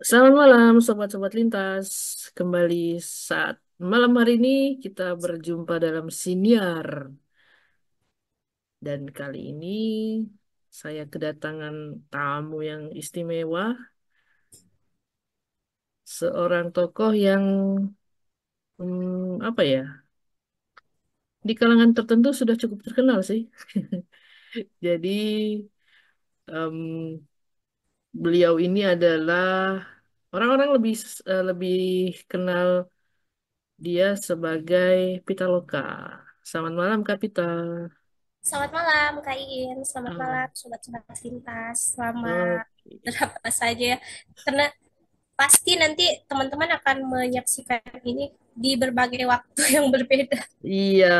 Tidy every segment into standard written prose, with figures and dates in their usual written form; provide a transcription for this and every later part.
Selamat malam, sobat-sobat lintas. Kembali saat malam hari ini kita berjumpa dalam siniar. Dan kali ini saya kedatangan tamu yang istimewa, seorang tokoh yang apa ya, di kalangan tertentu sudah cukup terkenal sih. Jadi em, beliau ini adalah orang-orang lebih kenal dia sebagai Pitaloka. Selamat malam, Kak Pita. Selamat malam Kak Iin, selamat Ah, malam Sobat-Sobat Lintas. Selamat oke. berapa saja ya. Karena pasti nanti teman-teman akan menyaksikan ini di berbagai waktu yang berbeda. Iya,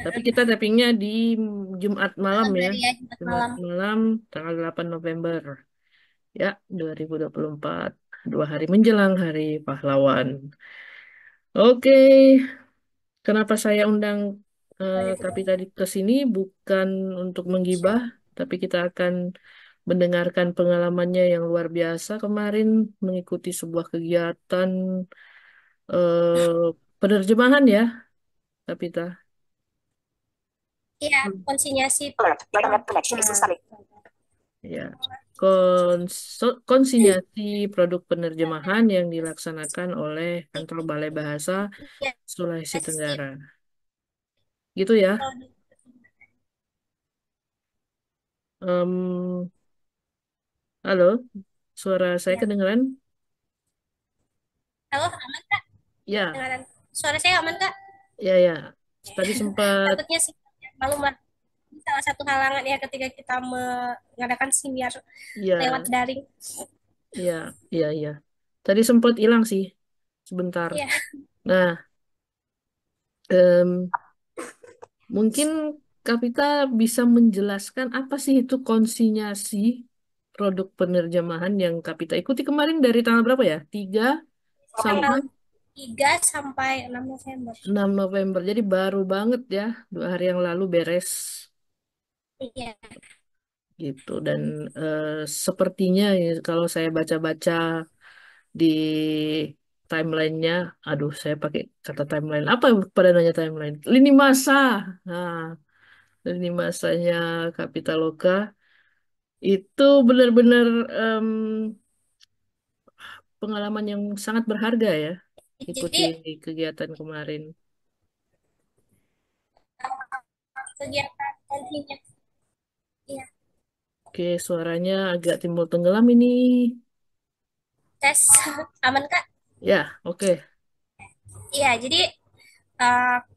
tapi kita tappingnya di Jumat malam Malam ya. hari ya, Jumat Jumat malam. malam tanggal 8 November. Ya, 2024. 2 hari menjelang Hari Pahlawan. Oke, kenapa saya undang Kapi tadi ke sini bukan untuk menggibah, tapi kita akan mendengarkan pengalamannya yang luar biasa kemarin mengikuti sebuah kegiatan penerjemahan ya, Kapita. Iya, konsinyasi produk. Ya, konsinyasi produk penerjemahan yang dilaksanakan oleh Kantor Balai Bahasa Sulawesi Konsinyasi Tenggara. Gitu ya. produk. Em, halo, suara saya Ya. kedengeran? Halo, aman Kak? Ya, Dengaran. Suara saya aman Kak? ya, ya. Tadi sempat, Takutnya sih malu mah. Salah satu halangan ya ketika kita mengadakan seminar lewat ya, daring. ya, ya, ya. Tadi sempat hilang sih sebentar. Iya. Nah, em, mungkin Kapita bisa menjelaskan apa sih itu konsinyasi produk penerjemahan yang Kapita ikuti kemarin dari tanggal berapa ya? 3 Tanggal sampai 3 sampai 6 November. 6 November. Jadi baru banget ya, 2 hari yang lalu beres Iya, gitu. Dan eh, sepertinya ya, kalau saya baca-baca di timelinenya, aduh saya pakai kata timeline. Apa pada nanya timeline? Lini masa. Nah, lini masanya Kapitaloka itu benar-benar pengalaman yang sangat berharga ya, ikuti jadi kegiatan kemarin. kegiatan kontinya ya, Oke, suaranya agak timbul tenggelam ini. tes aman Kak? Ya, oke. Iya, jadi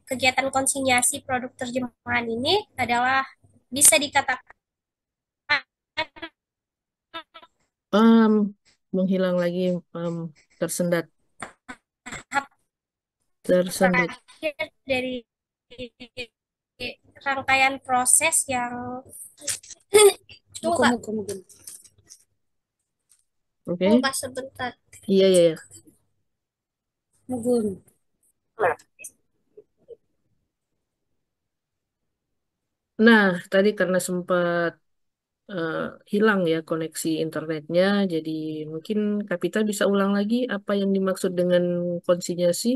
kegiatan konsinyasi produk terjemahan ini adalah bisa dikatakan Em, menghilang lagi, em, tersendat, tahap tersendat. terakhir dari rangkaian proses yang tunggu Kak, tunggu Oke, Kak sebentar. iya, iya, iya. Mugun. Nah, tadi karena sempat eh, hilang ya koneksi internetnya, jadi mungkin Kapita bisa ulang lagi apa yang dimaksud dengan konsinyasi.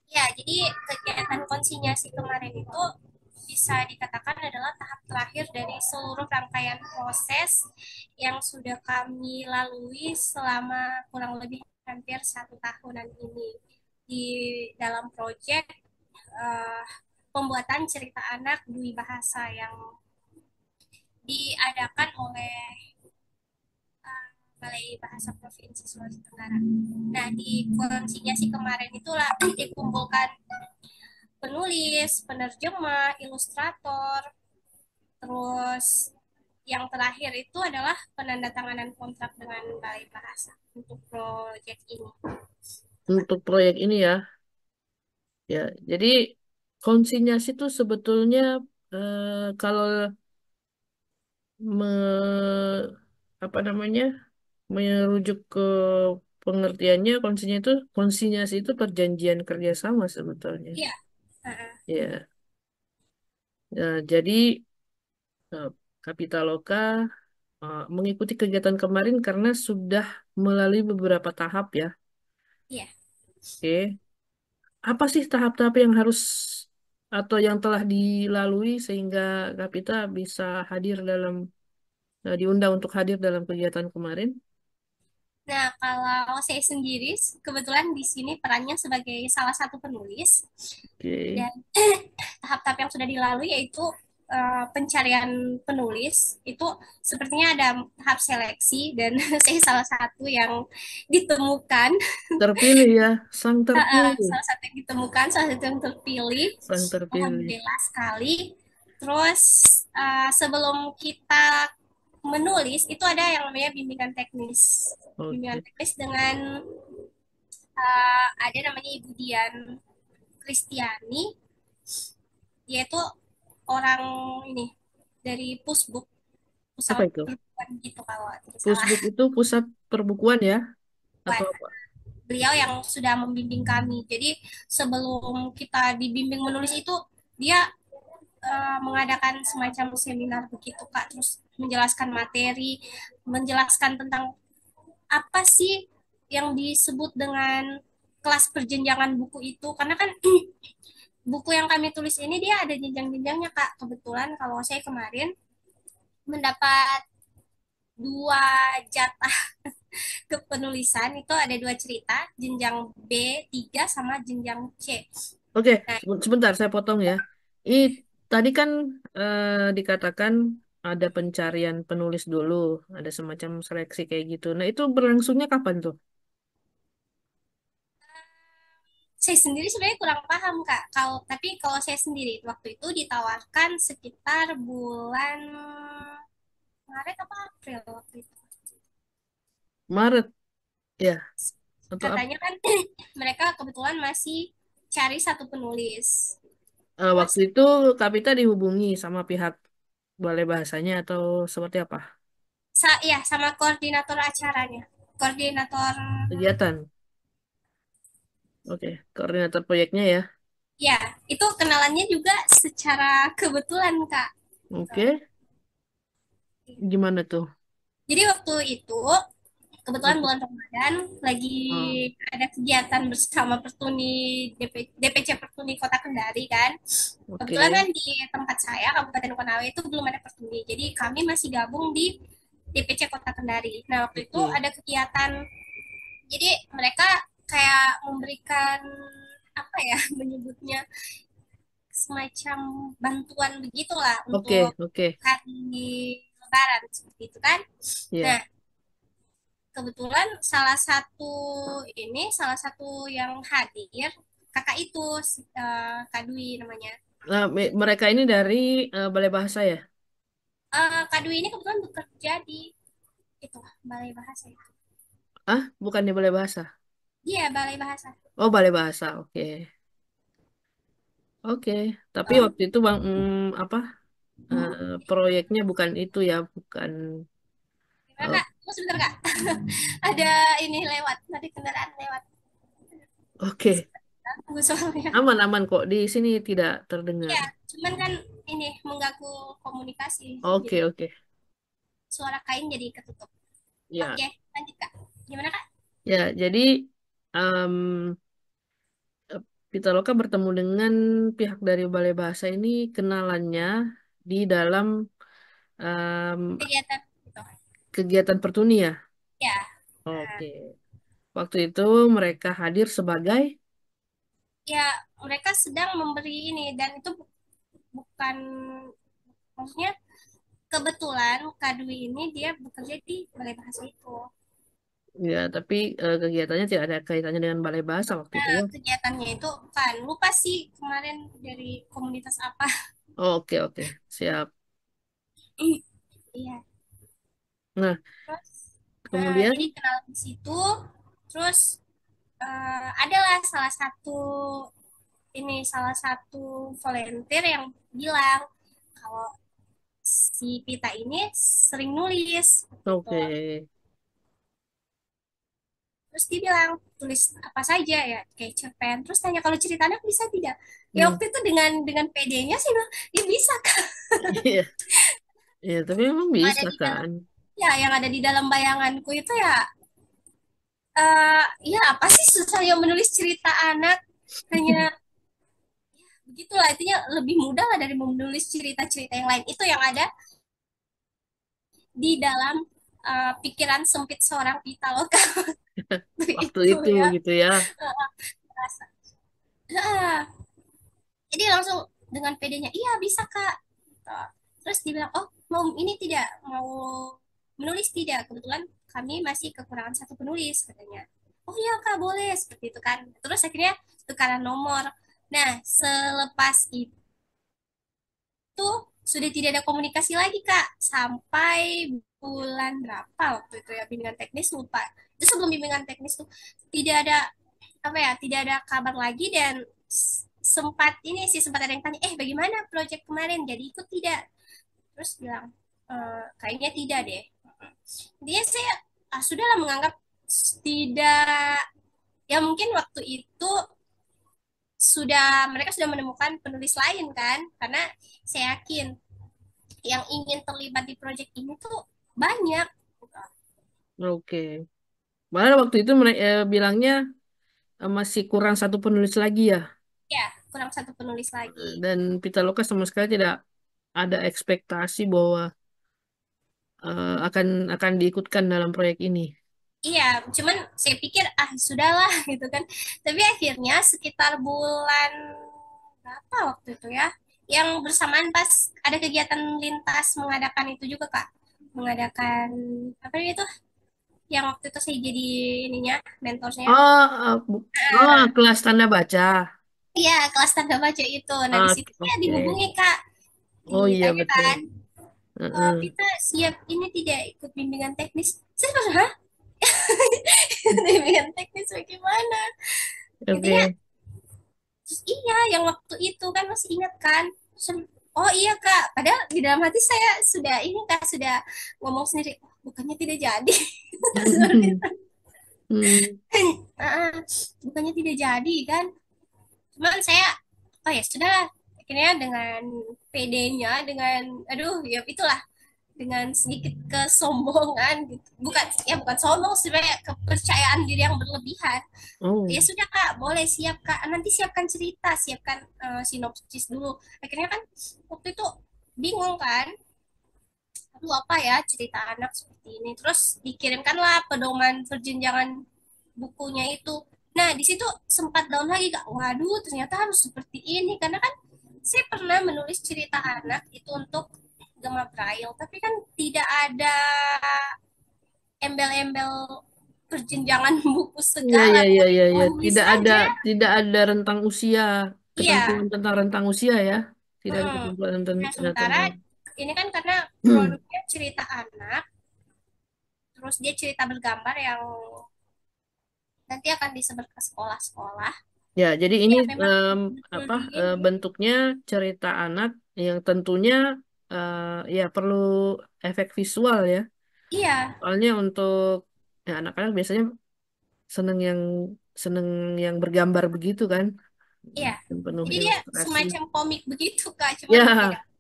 Ya, jadi kegiatan konsinyasi kemarin itu bisa dikatakan adalah tahap terakhir dari seluruh rangkaian proses yang sudah kami lalui selama kurang lebih hampir 1 tahunan ini di dalam proyek uh, pembuatan cerita anak Dwi Bahasa yang diadakan oleh Balai Bahasa Provinsi Sulawesi Tenggara. Nah, di konsinyasi kemarin itulah dikumpulkan penulis, penerjemah, ilustrator, terus yang terakhir itu adalah penandatanganan kontrak dengan Balai Bahasa untuk proyek ini. Untuk proyek ini ya, ya. Jadi konsinyasi itu sebetulnya kalau apa namanya merujuk ke pengertiannya konsinyasi itu perjanjian kerjasama sebetulnya. Iya, uh, Ya, ya, jadi Kapitaloka mengikuti kegiatan kemarin karena sudah melalui beberapa tahap ya. Iya. Oke. Apa sih tahap-tahap yang harus atau yang telah dilalui sehingga Kapita bisa hadir dalam diundang untuk hadir dalam kegiatan kemarin? Nah, kalau saya sendiri kebetulan di sini perannya sebagai salah satu penulis Oke. dan tahap-tahap yang sudah dilalui yaitu pencarian penulis itu sepertinya ada tahap seleksi dan saya salah satu yang ditemukan. Terpilih ya, sang terpilih, Salah satu yang ditemukan, salah satu yang terpilih. sang terpilih. Alhamdulillah sekali. Terus sebelum kita menulis itu ada yang namanya bimbingan teknis. Bimbingan Oke. teknis dengan ada namanya Ibu Dian Kristiani, yaitu orang ini dari Pusbuk, Apa pusat itu? perempuan gitu kalau tidak salah. Pusbuk itu pusat perbukuan ya, atau apa? Beliau yang sudah membimbing kami. Jadi sebelum kita dibimbing menulis itu dia mengadakan semacam seminar begitu Kak, terus menjelaskan materi, menjelaskan tentang apa sih yang disebut dengan kelas perjenjangan buku itu, karena kan buku yang kami tulis ini dia ada jenjang-jenjangnya Kak. Kebetulan kalau saya kemarin mendapat dua jatah kepenulisan itu ada dua cerita, jenjang B3 sama jenjang C. Oke, Nah, sebentar saya potong ya. Ini tadi kan dikatakan ada pencarian penulis dulu, ada semacam seleksi kayak gitu. Nah, itu berlangsungnya kapan tuh? saya sendiri sebenarnya kurang paham Kak. Kalau saya sendiri waktu itu ditawarkan sekitar bulan Maret apa April waktu itu. Maret ya, atau apa? Katanya kan mereka kebetulan masih cari satu penulis. Waktu Terus itu Kapita dihubungi sama pihak Balai Bahasanya atau seperti apa? ya sama koordinator acaranya. Koordinator Kegiatan. Oke, koordinator proyeknya ya. ya, itu kenalannya juga secara kebetulan Kak. Gitu. Oke, gimana tuh? Jadi waktu itu kebetulan Waktu, bulan Ramadan lagi oh, ada kegiatan bersama DPC Pertuni Kota Kendari kan. Kebetulan oke, kan di tempat saya Kabupaten Konawe itu belum ada Pertuni. Jadi kami masih gabung di DPC Kota Kendari. Nah, waktu itu oke, ada kegiatan. Jadi mereka kayak memberikan apa ya menyebutnya semacam bantuan begitulah oke, untuk oke, hari Lebaran seperti itu kan. Nah, ya. kebetulan salah satu yang hadir kakak itu Kak Dwi namanya. Nah, mereka ini dari Balai Bahasa ya? Kak Dwi ini kebetulan bekerja di itu Balai Bahasa ya. Ah, bukan di Balai Bahasa. Iya, Balai Bahasa. Oh, Balai Bahasa, oke. Oke, tapi Oh, waktu itu Bang, apa, eh, proyeknya bukan itu ya, bukan. gimana Oh, Kak? Tunggu sebentar Kak. Ada ini lewat, tadi kendaraan lewat. oke, Tunggu soalnya. aman-aman kok. Di sini tidak terdengar. Ya, cuman kan ini mengganggu komunikasi. Oke, Jadi oke. suara kain jadi ketutup. Ya, Oke, lanjut Kak. Gimana Kak? ya. Jadi em, Pitaloka bertemu dengan pihak dari Balai Bahasa ini kenalannya di dalam em, Kegiatan gitu. kegiatan Pertuni ya. Ya, Oke. Waktu itu mereka hadir sebagai, ya mereka sedang memberi ini dan itu bukan maksudnya kebetulan Kak Dwi ini dia bekerja di Balai Bahasa itu. ya, tapi kegiatannya tidak ada kaitannya dengan Balai Bahasa waktu itu Nah, ya. kegiatannya itu kan lupa sih kemarin dari komunitas apa. Oke, oke, siap. Iya. Nah, Terus jadi kemudian, kenal di situ. Terus adalah salah satu volunteer yang bilang kalau si Pita ini sering nulis gitu. oke. Terus dia bilang tulis apa saja ya kayak cerpen. Terus tanya kalau ceritanya bisa tidak? Ya Hmm, waktu itu dengan PD-nya sih bilang, ya bisa kan. iya, iya, tapi memang Ada bisa di dalam kan. Ya, yang ada di dalam bayanganku itu ya, ya apa sih susahnya menulis cerita anak? Hanya begitulah, intinya lebih mudah lah dari menulis cerita-cerita yang lain. Itu yang ada di dalam pikiran sempit seorang Pitaloka Waktu itu itu ya. gitu ya. Nah, jadi langsung dengan pedenya, iya bisa kak. Terus dibilang, oh mau ini tidak, mau menulis tidak, kebetulan kami masih kekurangan satu penulis katanya. Oh iya kak boleh, seperti itu kan. Terus akhirnya tukaran nomor. Nah selepas itu sudah tidak ada komunikasi lagi kak, sampai bulan berapa waktu itu ya, bimbingan teknis lupa. Itu sebelum bimbingan teknis tuh tidak ada apa ya, tidak ada kabar lagi. Dan sempat ini sih, sempat ada yang tanya, bagaimana project kemarin, jadi ikut tidak? Terus bilang, kayaknya tidak deh. Dia saya sudahlah menganggap tidak, ya mungkin waktu itu mereka sudah menemukan penulis lain kan, karena saya yakin yang ingin terlibat di project ini tuh banyak. Oke. Malah waktu itu mereka bilangnya masih kurang satu penulis lagi ya. Ya kurang satu penulis lagi. Dan Pitaloka sama sekali tidak ada ekspektasi bahwa akan diikutkan dalam proyek ini. Iya, cuman saya pikir sudahlah gitu kan. Tapi akhirnya sekitar bulan berapa waktu itu ya, yang bersamaan pas ada kegiatan lintas mengadakan itu juga Kak. Mengadakan apa itu, yang waktu itu saya jadi ininya, mentornya. Oh, Ah, kelas tanda baca. iya, kelas tanda baca itu. Nah, di situ ya Oke. dihubungi Kak. Oh iya Ditanya betul. kan, Heeh. Pita siap ini tidak ikut bimbingan teknis? Saya bilang, hah? Bimbingan teknis bagaimana? Intinya Oke. iya, yang waktu itu kan masih ingat kan? Oh iya Kak, padahal di dalam hati saya sudah ini Kak, sudah ngomong sendiri, "Oh, bukannya tidak jadi." Seperti itu. Hmm. Ah, bukannya tidak jadi kan? Cuman saya, oh ya sudah, akhirnya dengan PD-nya, dengan aduh ya itulah, dengan sedikit kesombongan gitu. Bukan ya, bukan sombong sebenarnya, kepercayaan diri yang berlebihan. Ya Oh. sudah kak, boleh, siap kak, nanti siapkan cerita, siapkan sinopsis dulu. Akhirnya kan waktu itu bingung kan, aduh apa ya cerita anak seperti ini. Terus dikirimkanlah pedoman perjenjangan bukunya itu. Nah di situ sempat down lagi kak, waduh ternyata harus seperti ini, karena kan saya pernah menulis cerita anak itu untuk Gema Braille, tapi kan tidak ada embel-embel perjenjangan buku Iya, segala, iya, aku iya, iya, iya. menulis Tidak ada, saja. tidak ada rentang usia, ketentuan Iya. tentang rentang usia ya. Tidak ada Mm. ketentuan Nah, sementara tentang. ini kan karena produknya cerita anak, terus dia cerita bergambar yang nanti akan disebar ke sekolah-sekolah. Ya, jadi ini Ya, memang betul apa di ini. bentuknya cerita anak yang tentunya ya perlu efek visual ya. Iya, Soalnya untuk ya, anak-anak biasanya seneng yang seneng yang bergambar begitu kan, iya. yang penuh Jadi dia ilustrasi. semacam komik begitu, Kak. Cuman ya,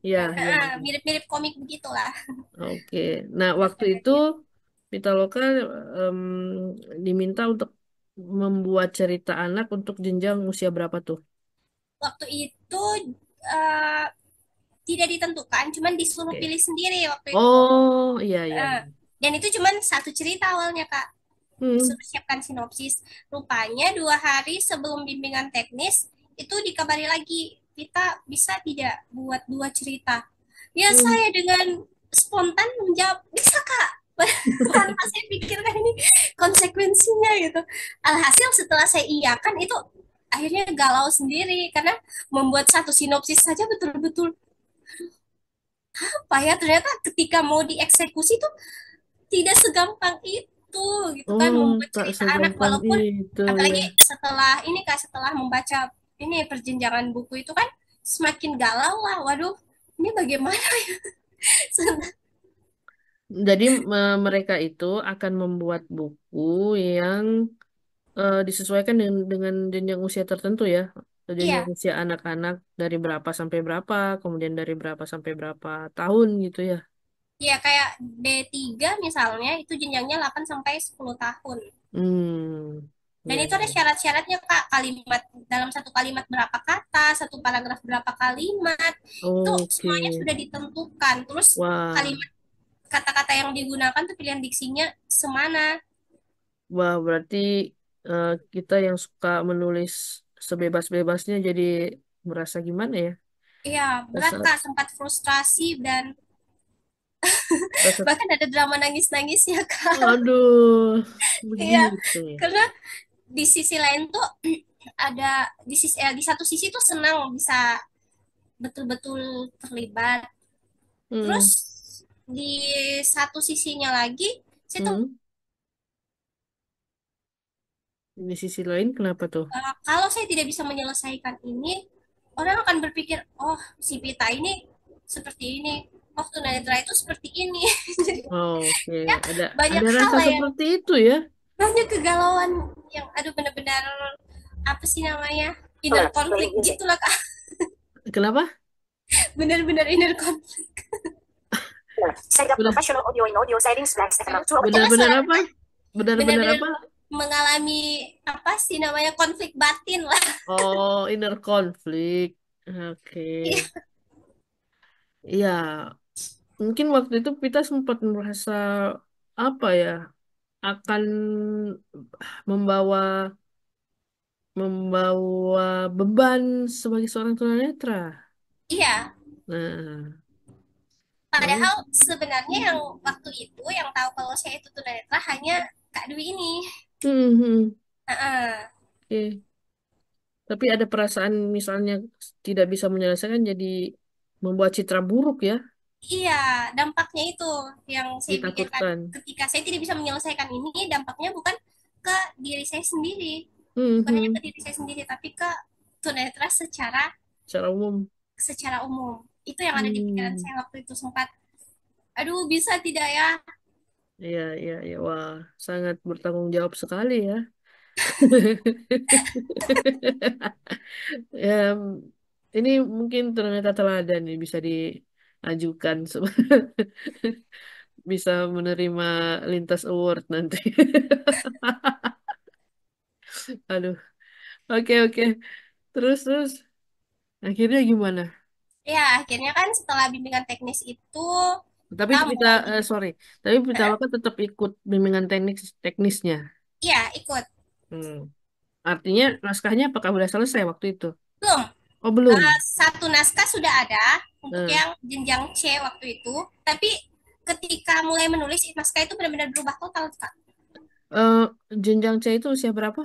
Ya, ya, ya. mirip-mirip komik begitulah. Oke. Nah, waktu itu Pitaloka em, diminta untuk membuat cerita anak untuk jenjang usia berapa tuh? Waktu itu eh, tidak ditentukan, cuman disuruh Oke. pilih sendiri waktu itu. Oh, iya, iya, Eh, iya. dan itu cuman satu cerita awalnya, Kak. Hmm. Disuruh siapkan sinopsis. Rupanya 2 hari sebelum bimbingan teknis itu dikabari lagi, kita bisa tidak buat 2 cerita? Ya Hmm. saya dengan spontan menjawab, bisa kak. Tanpa saya pikirkan ini konsekuensinya gitu. Alhasil setelah saya iyakan itu, akhirnya galau sendiri karena membuat satu sinopsis saja betul-betul apa ya, ternyata ketika mau dieksekusi tuh tidak segampang itu gitu kan, Oh, membuat tak cerita anak. segampang Walaupun itu ya. apalagi setelah ini kak, setelah membaca ini perjenjangan buku itu kan semakin galau lah, waduh ini bagaimana ya. Jadi mereka itu akan membuat buku yang disesuaikan dengan jenjang usia tertentu ya. Jenjang Iya, usia anak-anak dari berapa sampai berapa, kemudian dari berapa sampai berapa tahun gitu ya. Ya kayak D3 misalnya itu jenjangnya 8 sampai 10 tahun. Hmm, Dan ya, itu ada ya. syarat-syaratnya Kak, kalimat dalam satu kalimat berapa kata, satu paragraf berapa kalimat. Itu Oke. semuanya sudah ditentukan. Terus Wah, kalimat kata-kata yang digunakan tuh pilihan diksinya semana. wah, berarti kita yang suka menulis sebebas-bebasnya jadi merasa gimana ya? Iya, berat Rasa, Kak, sempat frustrasi dan rasa, bahkan ada drama nangis-nangisnya Kak. aduh, Iya, begitu ya. karena di sisi lain tuh ada di satu sisi tuh senang bisa betul-betul terlibat. Terus Hmm, di satu sisinya lagi saya tuh hmm. Di sisi lain kenapa tuh? kalau saya tidak bisa menyelesaikan ini, orang akan berpikir, oh si Pita ini seperti ini, oh tunanetra itu seperti ini. Jadi Oke, ya ada banyak hal rasa lah yang seperti itu ya? banyak kegalauan yang aduh benar-benar apa sih namanya inner conflict gitulah Kak. Kenapa? Benar-benar inner conflict. Set up Benar, professional audio in audio settings flags FML tool. Pokoknya benar-benar apa? Benar-benar benar-benar apa? mengalami apa sih namanya konflik batin lah. Oh, inner conflict. Iya, Oke. Iya, mungkin waktu itu kita sempat merasa apa ya? Akan membawa membawa beban sebagai seorang tunanetra. iya. Nah, lalu, Padahal sebenarnya yang waktu itu yang tahu kalau saya itu tunanetra hanya Kak Dwi ini. hmm, Heeh. oke. Tapi ada perasaan misalnya tidak bisa menyelesaikan jadi membuat citra buruk ya, Iya, dampaknya itu yang saya pikirkan. ditakutkan. Ketika saya tidak bisa menyelesaikan ini, dampaknya bukan ke diri saya sendiri, Hmm, bukan hanya hmm, ke diri saya sendiri, tapi ke tunanetra secara secara umum. secara umum. Itu yang ada di pikiran Hmm, saya waktu itu sempat, aduh bisa tidak ya? iya, iya, iya. Wah, sangat bertanggung jawab sekali ya. Ya, ini mungkin ternyata teladan nih bisa diajukan bisa menerima lintas award nanti. Aduh, oke oke. Terus akhirnya gimana? Ya, akhirnya kan setelah bimbingan teknis itu Tapi kita kita mulai sorry, tapi kita kan tetap ikut bimbingan teknisnya. iya ikut. Hmm. Artinya naskahnya apakah sudah selesai waktu itu? Belum. Oh belum. Satu naskah sudah ada untuk Nah, yang jenjang C waktu itu, tapi ketika mulai menulis naskah itu benar-benar berubah total, Kak. eh, jenjang C itu usia berapa?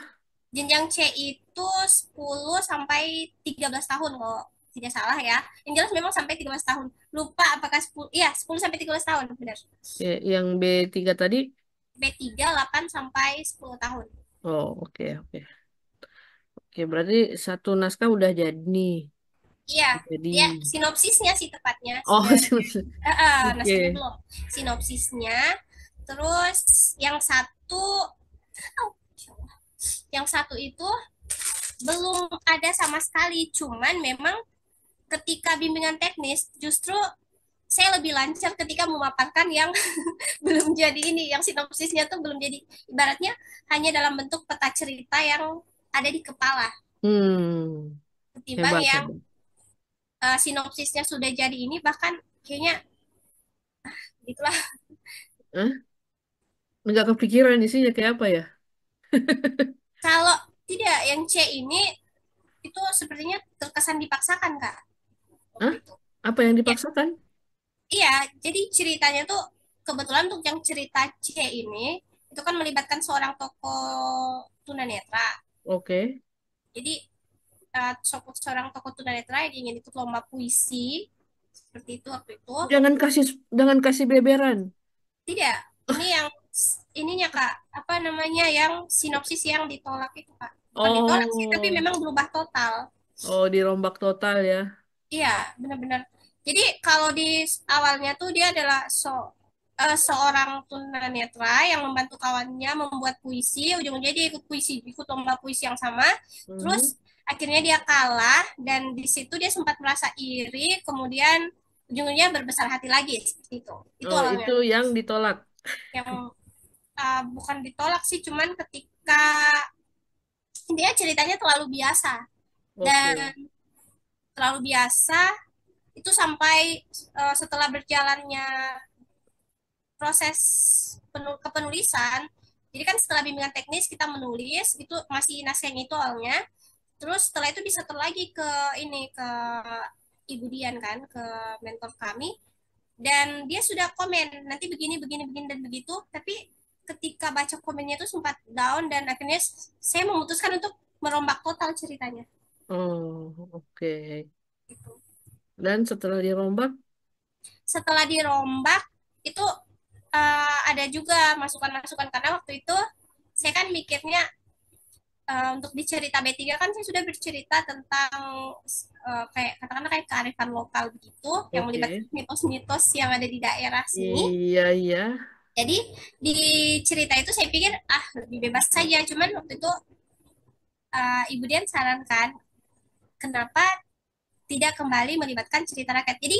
Jenjang C itu 10 sampai 13 tahun kalau tidak salah ya. Yang jelas memang sampai 13 tahun. Lupa apakah 10, iya 10 sampai 13 tahun, benar. Ya, yang B3 tadi? B3 8 sampai 10 tahun. Oh oke oke. Oke berarti satu naskah udah jadi nih. Iya, Jadi. ya sinopsisnya sih tepatnya Oh sudah. Naskahnya oke. belum. Sinopsisnya. Terus yang satu, oh, yang satu itu belum ada sama sekali. Cuman memang ketika bimbingan teknis justru saya lebih lancar ketika memaparkan yang belum jadi ini, yang sinopsisnya tuh belum jadi. Ibaratnya hanya dalam bentuk peta cerita yang ada di kepala. Hmm, Ketimbang hebat yang hebat. sinopsisnya sudah jadi ini bahkan kayaknya gitulah. Hah? Nggak kepikiran isinya kayak apa ya? Kalau tidak yang C ini itu sepertinya terkesan dipaksakan Kak Hah? waktu itu. Apa yang Ya, dipaksakan? iya, jadi ceritanya tuh kebetulan untuk yang cerita C ini itu kan melibatkan seorang tokoh tunanetra. Oke. Jadi seorang tokoh tunanetra yang ingin ikut lomba puisi seperti itu waktu itu. Jangan kasih beberan. Tidak, ini yang ininya Kak, apa namanya yang sinopsis yang ditolak itu Kak. Bukan ditolak sih, tapi Oh, memang berubah total. oh dirombak total ya. Iya, benar-benar. Jadi kalau di awalnya tuh dia adalah seorang tunanetra yang membantu kawannya membuat puisi, ujung-ujungnya dia ikut puisi, ikut lomba puisi yang sama, terus Mhm. akhirnya dia kalah dan di situ dia sempat merasa iri, kemudian ujung-ujungnya berbesar hati lagi seperti itu Oh, awalnya. itu yang ditolak. Yang bukan ditolak sih, cuman ketika dia ceritanya terlalu biasa dan Oke. terlalu biasa itu sampai setelah berjalannya proses kepenulisan. Jadi kan setelah bimbingan teknis kita menulis itu masih naskahnya itu awalnya. Terus setelah itu disetor lagi ke ini ke Ibu Dian kan, ke mentor kami, dan dia sudah komen nanti begini begini begini dan begitu, tapi ketika baca komennya itu sempat down dan akhirnya saya memutuskan untuk merombak total ceritanya Oh, oke. gitu. Dan setelah dirombak, Setelah dirombak itu ada juga masukan-masukan karena waktu itu saya kan mikirnya untuk di cerita B3 kan saya sudah bercerita tentang kayak katakanlah kayak kearifan lokal begitu yang melibatkan oke. mitos-mitos yang ada di daerah sini. Iya, iya. Jadi di cerita itu saya pikir lebih bebas saja. Cuman waktu itu Ibu Dian sarankan kenapa tidak kembali melibatkan cerita rakyat. Jadi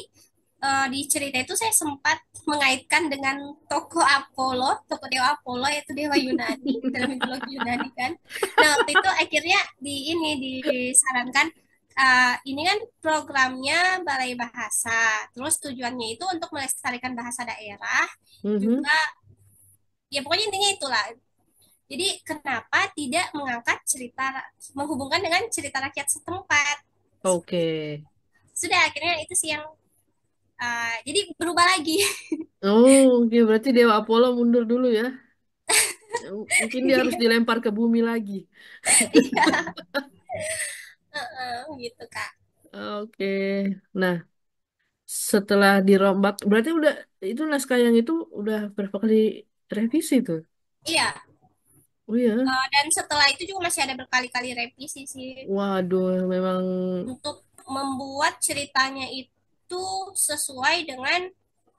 di cerita itu saya sempat mengaitkan dengan tokoh Apollo, tokoh dewa Apollo yaitu dewa Yunani dalam mitologi Yunani kan. Nah waktu itu akhirnya disarankan ini kan programnya Balai Bahasa, terus tujuannya itu untuk melestarikan bahasa daerah, Mhm. juga ya pokoknya intinya itulah. Jadi kenapa tidak mengangkat cerita menghubungkan dengan cerita rakyat setempat? Oke. Sudah akhirnya itu sih yang jadi berubah lagi. Oh, oke. Berarti Dewa Apollo mundur dulu ya. Mungkin dia harus Iya, dilempar ke bumi lagi. gitu Kak. Oke. Nah, setelah dirombak, berarti udah itu naskah yang itu udah berapa kali revisi tuh? Iya, Oh iya. dan setelah itu juga masih ada berkali-kali revisi sih Waduh, memang untuk membuat ceritanya itu sesuai dengan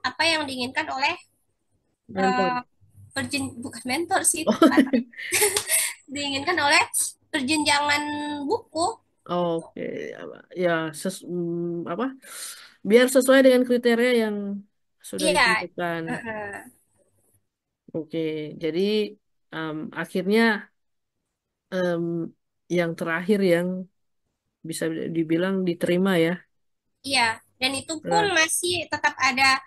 apa yang diinginkan oleh mentor. bukan mentor sih, Oh, diinginkan oleh perjenjangan buku. oke. Ya, apa? Biar sesuai dengan kriteria yang sudah Iya, ditentukan. uh-uh. Oke, jadi akhirnya em, yang terakhir yang bisa dibilang diterima ya. Iya, dan itu pun Nah, masih tetap ada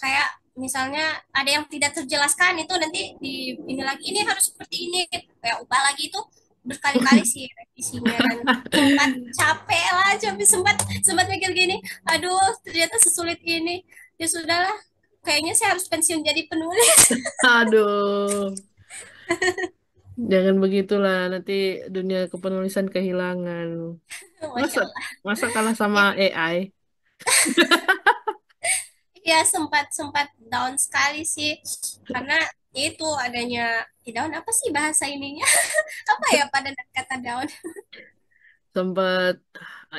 kayak misalnya ada yang tidak terjelaskan itu nanti di ini lagi ini harus seperti ini kayak ubah lagi itu berkali-kali sih revisinya dan sempat capek lah sempat sempat mikir gini, aduh ternyata sesulit ini, ya sudahlah kayaknya saya harus pensiun jadi penulis. aduh, jangan begitulah. Nanti dunia kepenulisan kehilangan. Masya Masa Allah. masa kalah sama Ya, AI? ya sempat sempat down sekali sih karena itu adanya down apa sih bahasa ininya apa ya pada kata down. Sempat,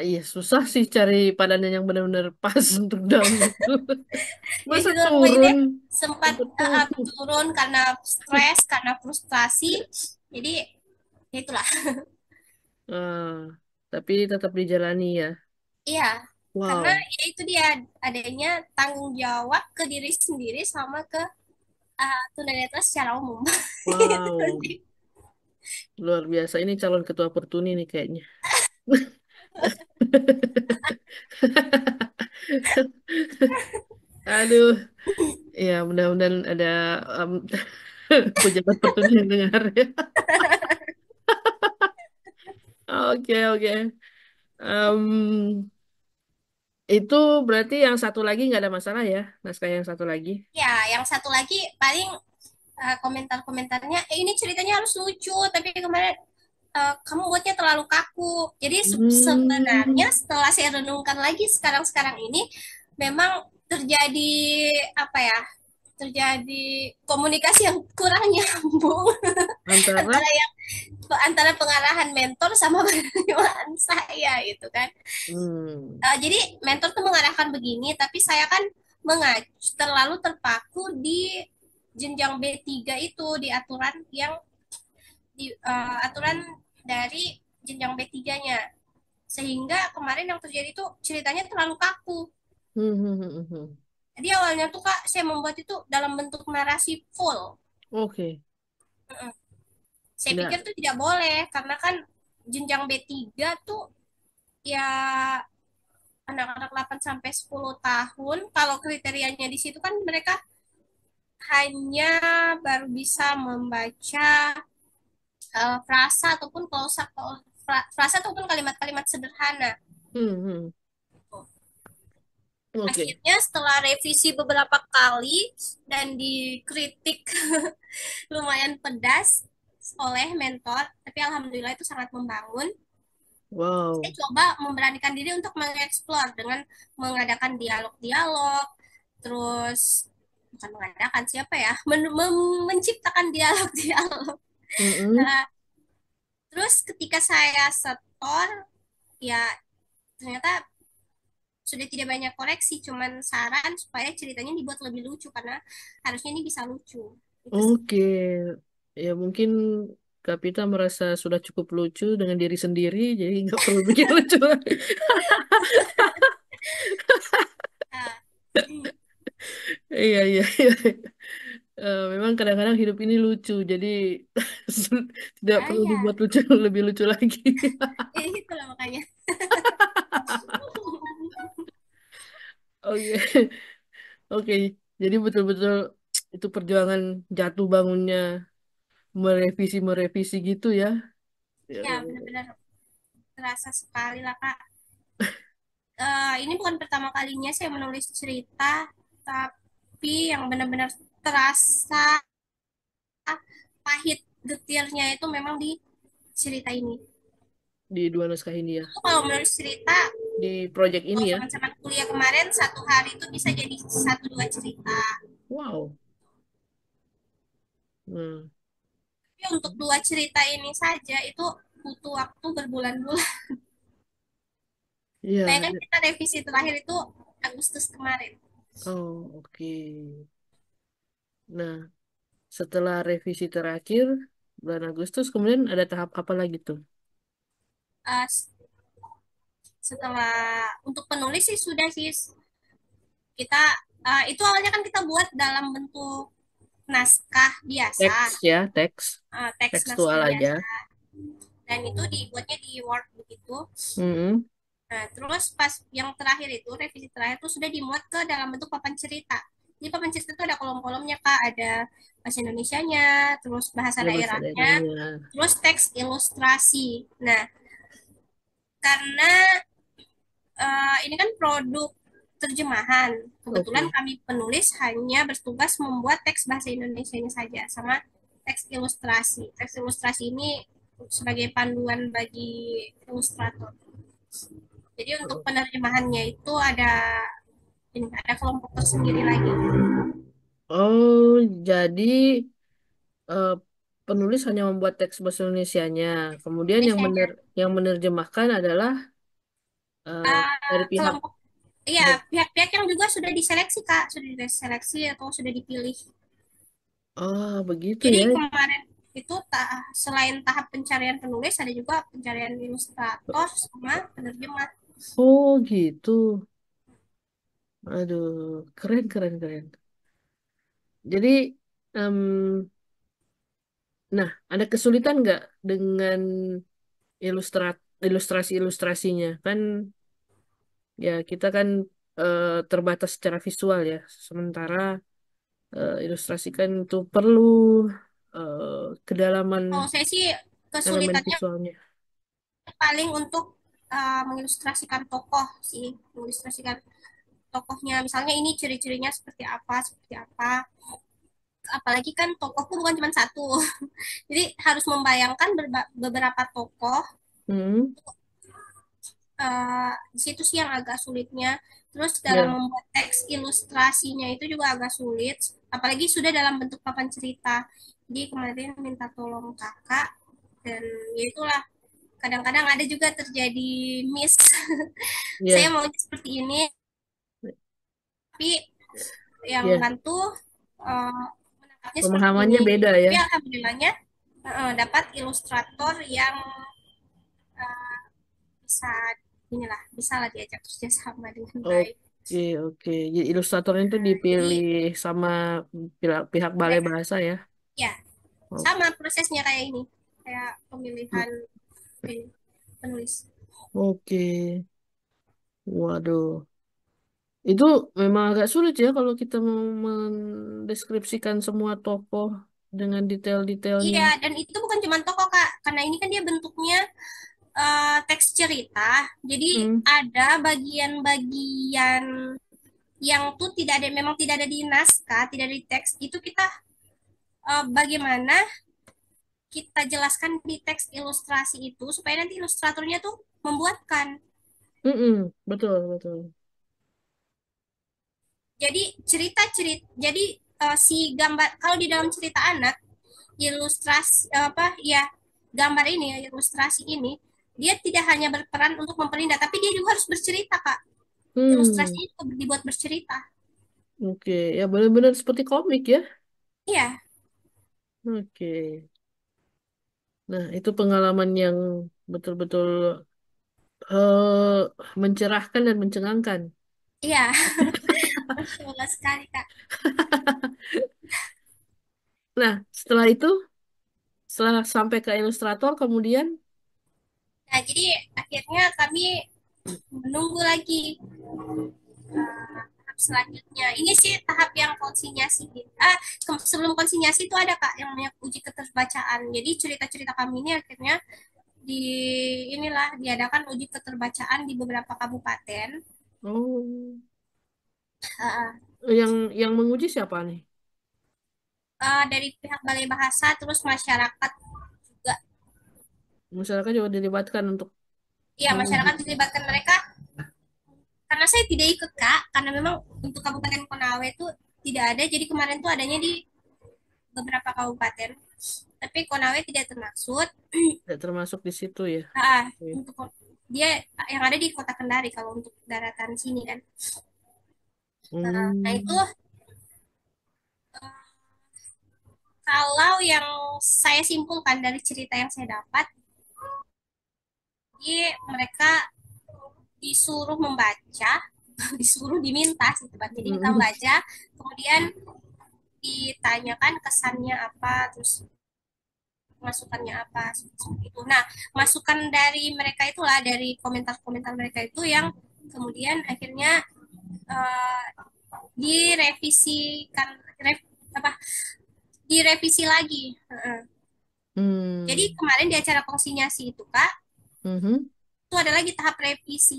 iya susah sih cari padanan yang benar-benar pas untuk daun itu. Ya Masa gitu lah, pokoknya turun? deh sempat Sempat turun. turun karena stres karena frustrasi, jadi ya itulah. Ah, tapi tetap dijalani ya. Iya karena Wow, ya itu dia adanya tanggung jawab ke diri sendiri sama ke tunanetra secara umum. Gitu wow, sih. luar biasa. Ini calon ketua Pertuni nih kayaknya. Aduh, ya mudah-mudahan ada um, pejabat Pertuni yang dengar ya. Oke, oke. Em, itu berarti yang satu lagi nggak ada masalah ya, naskah yang satu lagi. Ya yang satu lagi paling komentar-komentarnya ini ceritanya harus lucu tapi kemarin kamu buatnya terlalu kaku. Jadi sebenarnya Hmm, setelah saya renungkan lagi sekarang-sekarang ini memang terjadi apa ya? Terjadi komunikasi yang kurang nyambung antara, antara antara pengarahan mentor sama penerimaan saya gitu kan. Jadi mentor tuh mengarahkan begini, tapi saya kan terlalu terpaku di jenjang B3 itu di aturan yang aturan dari jenjang B3-nya. Sehingga kemarin yang terjadi itu ceritanya terlalu kaku. Hmm, hmm, hmm, hmm. Jadi awalnya tuh Kak, saya membuat itu dalam bentuk narasi full. Oke. Mm-mm. Saya pikir Nggak. tuh tidak boleh karena kan jenjang B3 tuh ya anak-anak 8 sampai 10 tahun. Kalau kriterianya di situ kan mereka hanya baru bisa membaca frasa ataupun klausa, frasa ataupun kalimat-kalimat sederhana. Hmm, hmm. Oke. Akhirnya setelah revisi beberapa kali dan dikritik lumayan pedas oleh mentor, tapi alhamdulillah itu sangat membangun. Saya Wow. coba memberanikan diri untuk mengeksplor dengan mengadakan dialog-dialog, terus bukan mengadakan siapa ya, menciptakan dialog-dialog. Hmm, Uh, terus ketika saya setor, ya ternyata sudah tidak banyak koreksi, cuman saran supaya ceritanya dibuat lebih lucu karena harusnya ini bisa lucu. Itu sih. oke. Ya mungkin Kapita merasa sudah cukup lucu dengan diri sendiri, jadi nggak perlu bikin lucu lagi. Uh, Iya, iya, iya. Memang kadang-kadang hidup ini lucu, jadi tidak perlu ya, dibuat lucu lebih lucu lagi. itulah makanya. Oke, oke. Jadi betul-betul itu perjuangan jatuh bangunnya merevisi gitu ya. Ya, Ya, benar-benar terasa sekali lah Kak. Ini bukan pertama kalinya saya menulis cerita, tapi yang benar-benar terasa pahit getirnya itu memang di cerita ini. di dua naskah ini ya. Itu kalau menulis cerita, Di project ini kalau ya. teman-teman kuliah kemarin satu hari itu bisa jadi satu dua cerita. Wow. Hmm. Tapi untuk dua cerita ini saja itu butuh waktu berbulan-bulan. Iya. Bayangkan kita revisi terakhir itu Agustus kemarin. Oh, oke. Nah, setelah revisi terakhir bulan Agustus, kemudian ada tahap apa lagi tuh? Uh, Setelah untuk penulis sih sudah sih kita itu awalnya kan kita buat dalam bentuk naskah Teks biasa, ya, teks. teks Tekstual naskah aja. biasa, dan itu dibuatnya di Word begitu. Hmm. Nah, terus pas yang terakhir itu revisi terakhir itu sudah dimuat ke dalam bentuk papan cerita. Di papan cerita itu ada kolom-kolomnya Kak, ada bahasa Indonesianya, terus bahasa Ada bahasa daerahnya, daerahnya. terus teks ilustrasi. Nah, karena ini kan produk terjemahan. Kebetulan Oke. kami penulis hanya bertugas membuat teks bahasa Indonesianya saja sama teks ilustrasi. Teks ilustrasi ini sebagai panduan bagi ilustrator. Jadi untuk penerjemahannya itu ada kelompok tersendiri lagi. Oh, jadi eh, penulis hanya membuat teks bahasa Indonesianya. Kemudian Indonesia yang menerjemahkan adalah dari pihak. kelompok iya pihak-pihak yang juga sudah diseleksi Kak, sudah diseleksi atau sudah dipilih. Oh, begitu Jadi ya. kemarin itu selain tahap pencarian penulis ada juga pencarian ilustrator sama penerjemah. Oh, gitu. Aduh, keren, keren, keren. Jadi, em, nah, ada kesulitan nggak dengan ilustrasi-ilustrasinya? Kan, ya kita kan terbatas secara visual ya. Sementara ilustrasi kan itu perlu kedalaman Kalau saya sih elemen kesulitannya visualnya. paling untuk mengilustrasikan tokoh sih, mengilustrasikan tokohnya. Misalnya ini ciri-cirinya seperti apa. Apalagi kan tokohku bukan cuma satu. Jadi harus membayangkan beberapa tokoh. Hmm, Di situ sih yang agak sulitnya. Terus dalam ya, membuat teks ilustrasinya itu juga agak sulit. Apalagi sudah dalam bentuk papan cerita. Jadi kemarin minta tolong kakak dan ya itulah kadang-kadang ada juga terjadi miss. Saya ya, mau seperti ini, tapi yang ya. bantu uh, menangkapnya seperti Pemahamannya ini. beda ya. Tapi alhamdulillahnya dapat ilustrator yang uh, bisa inilah bisa lah diajak kerja sama dengan Oh, baik. Oke, oke. Jadi ilustratornya itu dipilih Jadi sama pihak, pihak Balai mereka Bahasa ya. ya O- sama prosesnya kayak ini, kayak pemilihan ini, penulis. Oke. Waduh. Itu memang agak sulit ya kalau kita mau mendeskripsikan semua tokoh dengan detail-detailnya. Iya, dan itu bukan cuma tokoh Kak, karena ini kan dia bentuknya teks cerita. Jadi Hmm. ada bagian-bagian yang tuh tidak ada, memang tidak ada di naskah, tidak ada di teks. Itu kita bagaimana kita jelaskan di teks ilustrasi itu supaya nanti ilustratornya tuh membuatkan. Mm-mm. Betul, betul. Jadi cerita-cerita, jadi si gambar kalau di dalam cerita anak ilustrasi apa ya, gambar ini ya, ilustrasi ini dia tidak hanya berperan untuk memperindah tapi dia juga harus bercerita Kak. Hmm. Ilustrasinya juga dibuat bercerita. Oke. Ya benar-benar seperti komik ya. Iya, Oke. Nah, itu pengalaman yang betul-betul mencerahkan dan mencengangkan. iya. Betul sekali Kak. Nah, setelah itu, setelah sampai ke ilustrator, kemudian, Nah, jadi akhirnya kami menunggu lagi tahap selanjutnya. Ini sih tahap yang konsinyasi. Sebelum konsinyasi itu ada Kak yang namanya uji keterbacaan. Jadi cerita-cerita kami ini akhirnya di inilah diadakan uji keterbacaan di beberapa kabupaten. oh, Uh, yang menguji siapa nih? dari pihak Balai Bahasa terus masyarakat juga. Masyarakat juga dilibatkan untuk Iya, menguji. masyarakat dilibatkan mereka karena saya tidak ikut Kak, karena memang untuk Kabupaten Konawe itu tidak ada. Jadi kemarin tuh adanya di beberapa kabupaten. Tapi Konawe tidak termaksud. Tidak termasuk di situ ya. Oke. Untuk dia yang ada di Kota Kendari kalau untuk daratan sini kan. Nah itu Hmm, kalau yang saya simpulkan dari cerita yang saya dapat, jadi mereka disuruh membaca, disuruh diminta sih tebak. Jadi minta mm, membaca, kemudian ditanyakan kesannya apa, terus masukannya apa, seperti itu. Nah, masukan dari mereka itulah, dari komentar-komentar mereka itu yang kemudian akhirnya eh, direvisikan, apa, direvisi lagi. Jadi hmm, kemarin di acara konsinyasi itu Kak, mhm. itu ada lagi tahap revisi,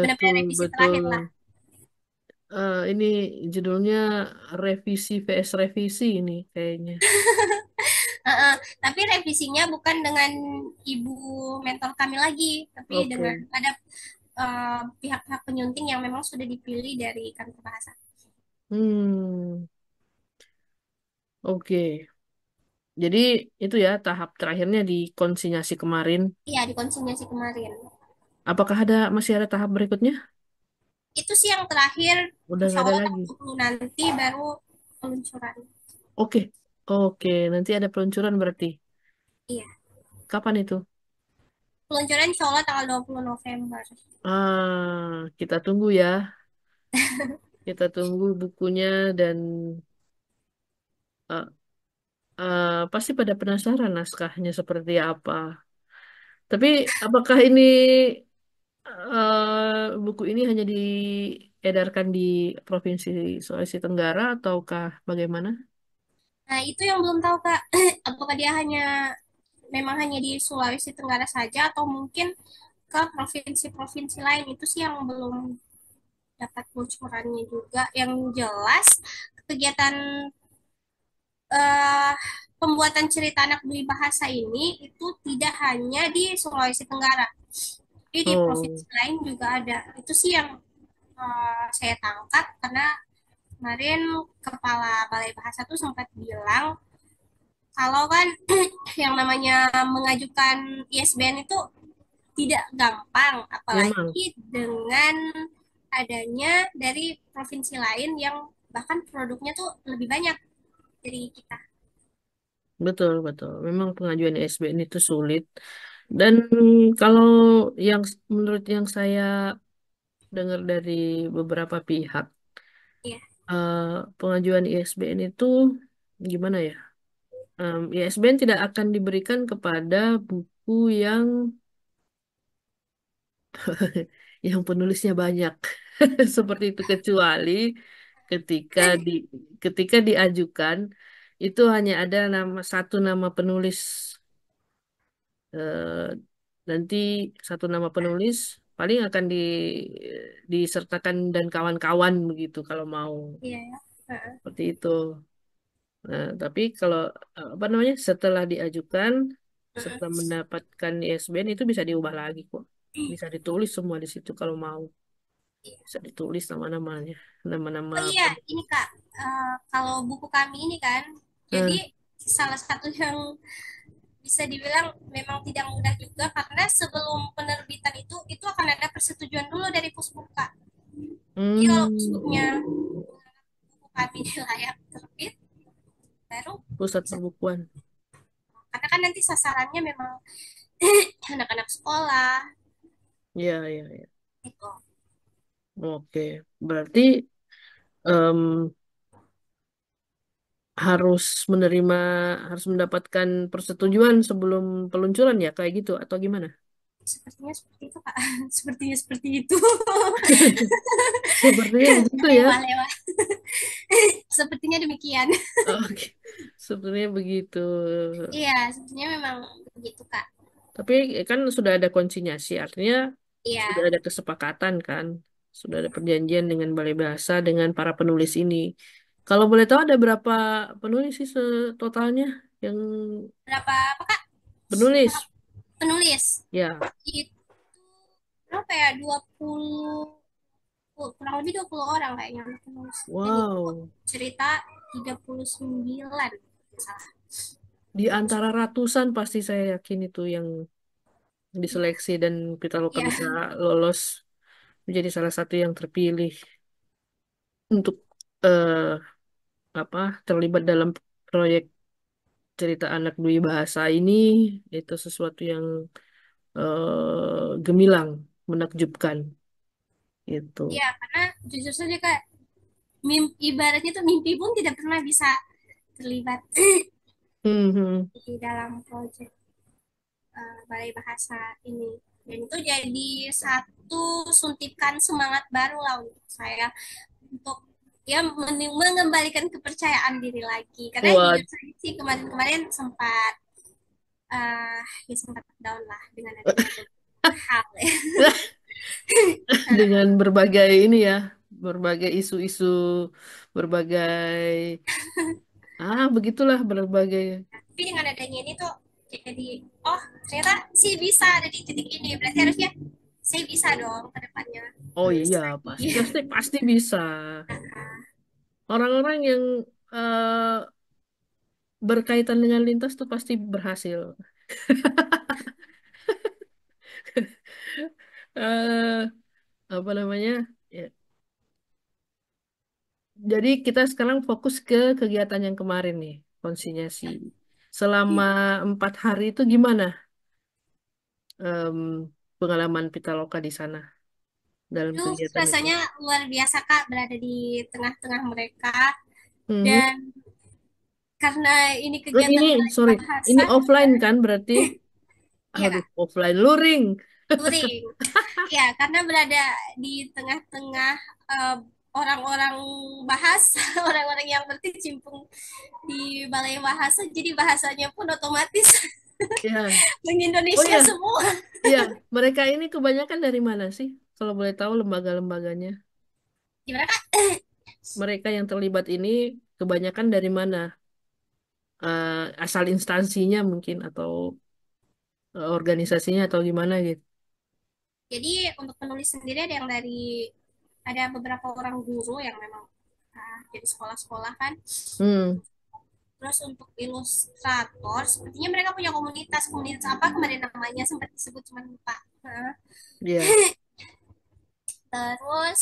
benar-benar Betul, revisi betul. terakhir lah. Ini judulnya revisi vs revisi ini kayaknya. Tapi revisinya bukan dengan ibu mentor kami lagi, tapi dengan Oke. ada pihak-pihak penyunting yang memang sudah dipilih dari kantor bahasa. Hmm, oke. Jadi itu ya tahap terakhirnya di konsinyasi kemarin. Iya, di konsinyasi kemarin. Apakah masih ada tahap berikutnya? Itu sih yang terakhir, Udah insya nggak ada Allah lagi. tanggal 20 nanti baru peluncuran. Oke, oke. Nanti ada peluncuran berarti. Iya, Kapan itu? peluncuran insya Allah tanggal 20 November. Kita tunggu ya. Kita tunggu bukunya dan eh, pasti pada penasaran naskahnya seperti apa. Tapi apakah ini buku ini hanya diedarkan di Provinsi Sulawesi Tenggara ataukah bagaimana? Nah, itu yang belum tahu Kak, apakah dia memang hanya di Sulawesi Tenggara saja atau mungkin ke provinsi-provinsi lain, itu sih yang belum dapat bocorannya juga. Yang jelas kegiatan eh, pembuatan cerita anak dwi bahasa ini itu tidak hanya di Sulawesi Tenggara, tapi di provinsi Oh, lain juga ada. Itu sih yang saya tangkap karena kemarin kepala Balai Bahasa tuh sempat bilang kalau kan yang namanya mengajukan ISBN itu tidak gampang, memang. apalagi dengan adanya dari provinsi lain yang bahkan produknya tuh lebih banyak dari kita. Betul, betul. Memang pengajuan ISBN itu sulit. Dan kalau yang menurut yang saya dengar dari beberapa pihak, Iya. eh, pengajuan ISBN itu gimana ya? ISBN tidak akan diberikan kepada buku yang yang penulisnya banyak. Seperti itu kecuali ketika di ketika diajukan itu hanya ada satu nama penulis, eh, nanti satu nama penulis paling akan disertakan dan kawan-kawan begitu kalau mau Iya ya. Heeh. seperti itu. Nah, tapi kalau apa namanya setelah diajukan, setelah Heeh. mendapatkan ISBN itu bisa diubah lagi kok. Bisa ditulis semua di situ kalau mau. Bisa ditulis nama-namanya, nama-nama Oh iya, ini Kak, kalau buku kami ini kan, jadi eh, salah satu yang bisa dibilang memang tidak mudah juga karena sebelum penerbitan itu akan ada persetujuan dulu dari Pusmuka. Jadi kalau hmm, Pusmuknya buku kami layak terbit, baru pusat bisa. perbukuan. Karena kan nanti sasarannya memang anak-anak sekolah Iya, iya, iya. itu. Oke, berarti em, harus menerima, harus mendapatkan persetujuan sebelum peluncuran ya, kayak gitu atau gimana? Sepertinya seperti itu Kak. Sepertinya seperti itu. Sepertinya begitu ya. Lewat-lewat. Sepertinya demikian. Oke, sepertinya begitu. Iya, sepertinya memang begitu Kak. Tapi kan sudah ada konsinyasi, artinya sudah Iya. ada kesepakatan kan, sudah ada perjanjian dengan Balai Bahasa dengan para penulis ini. Kalau boleh tahu ada berapa penulis sih totalnya yang Berapa apa Kak? penulis? Penulis. Ya, Itu berapa ya? 20, kurang lebih 20 orang kayaknya penulis. Dan itu wow. cerita 39 salah. Di antara ratusan pasti saya yakin itu yang Iya. diseleksi dan Pitaloka Iya. bisa lolos menjadi salah satu yang terpilih untuk eh, apa terlibat dalam proyek cerita anak Dwi Bahasa ini. Itu sesuatu yang gemilang, menakjubkan itu. Iya, karena jujur saja Kak, ibaratnya tuh mimpi pun tidak pernah bisa terlibat Mhm. di dalam proyek Balai Bahasa ini. Dan itu jadi satu suntikan semangat baru lah untuk saya untuk ya mengembalikan kepercayaan diri lagi. Karena Wah, jujur saja sih kemarin-kemarin sempat ya sempat down lah dengan adanya beberapa hal ya. dengan berbagai ini ya, berbagai isu-isu, berbagai begitulah berbagai. Tapi dengan adanya ini tuh jadi oh ternyata sih bisa ada di titik ini berarti harusnya saya bisa dong ke depannya Oh menulis iya, lagi. pasti pasti pasti bisa. Orang-orang yang eh, berkaitan dengan lintas tuh pasti berhasil. eh Apa namanya? Ya. Jadi kita sekarang fokus ke kegiatan yang kemarin nih, konsinyasi. Selama 4 hari itu gimana em, pengalaman Pitaloka di sana dalam Itu kegiatan itu? rasanya luar biasa Kak berada di tengah-tengah mereka Mhm. dan karena ini Terus kegiatan ini, balai sorry, ini bahasa offline kan berarti? iya Aduh, Kak offline luring. touring ya karena berada di tengah-tengah eh, orang-orang bahasa orang-orang yang berkecimpung di balai bahasa jadi bahasanya pun otomatis Ya. Oh mengindonesia ya, semua. iya. Mereka ini kebanyakan dari mana sih? Kalau boleh tahu lembaga-lembaganya. Gimana Kak? Mereka yang terlibat ini kebanyakan dari mana? Asal instansinya mungkin atau organisasinya atau gimana gitu. Jadi untuk penulis sendiri ada yang dari ada beberapa orang guru yang memang jadi sekolah-sekolah kan. Hmm, Terus untuk ilustrator, sepertinya mereka punya komunitas. Komunitas apa kemarin namanya sempat disebut cuma lupa. ya. Terus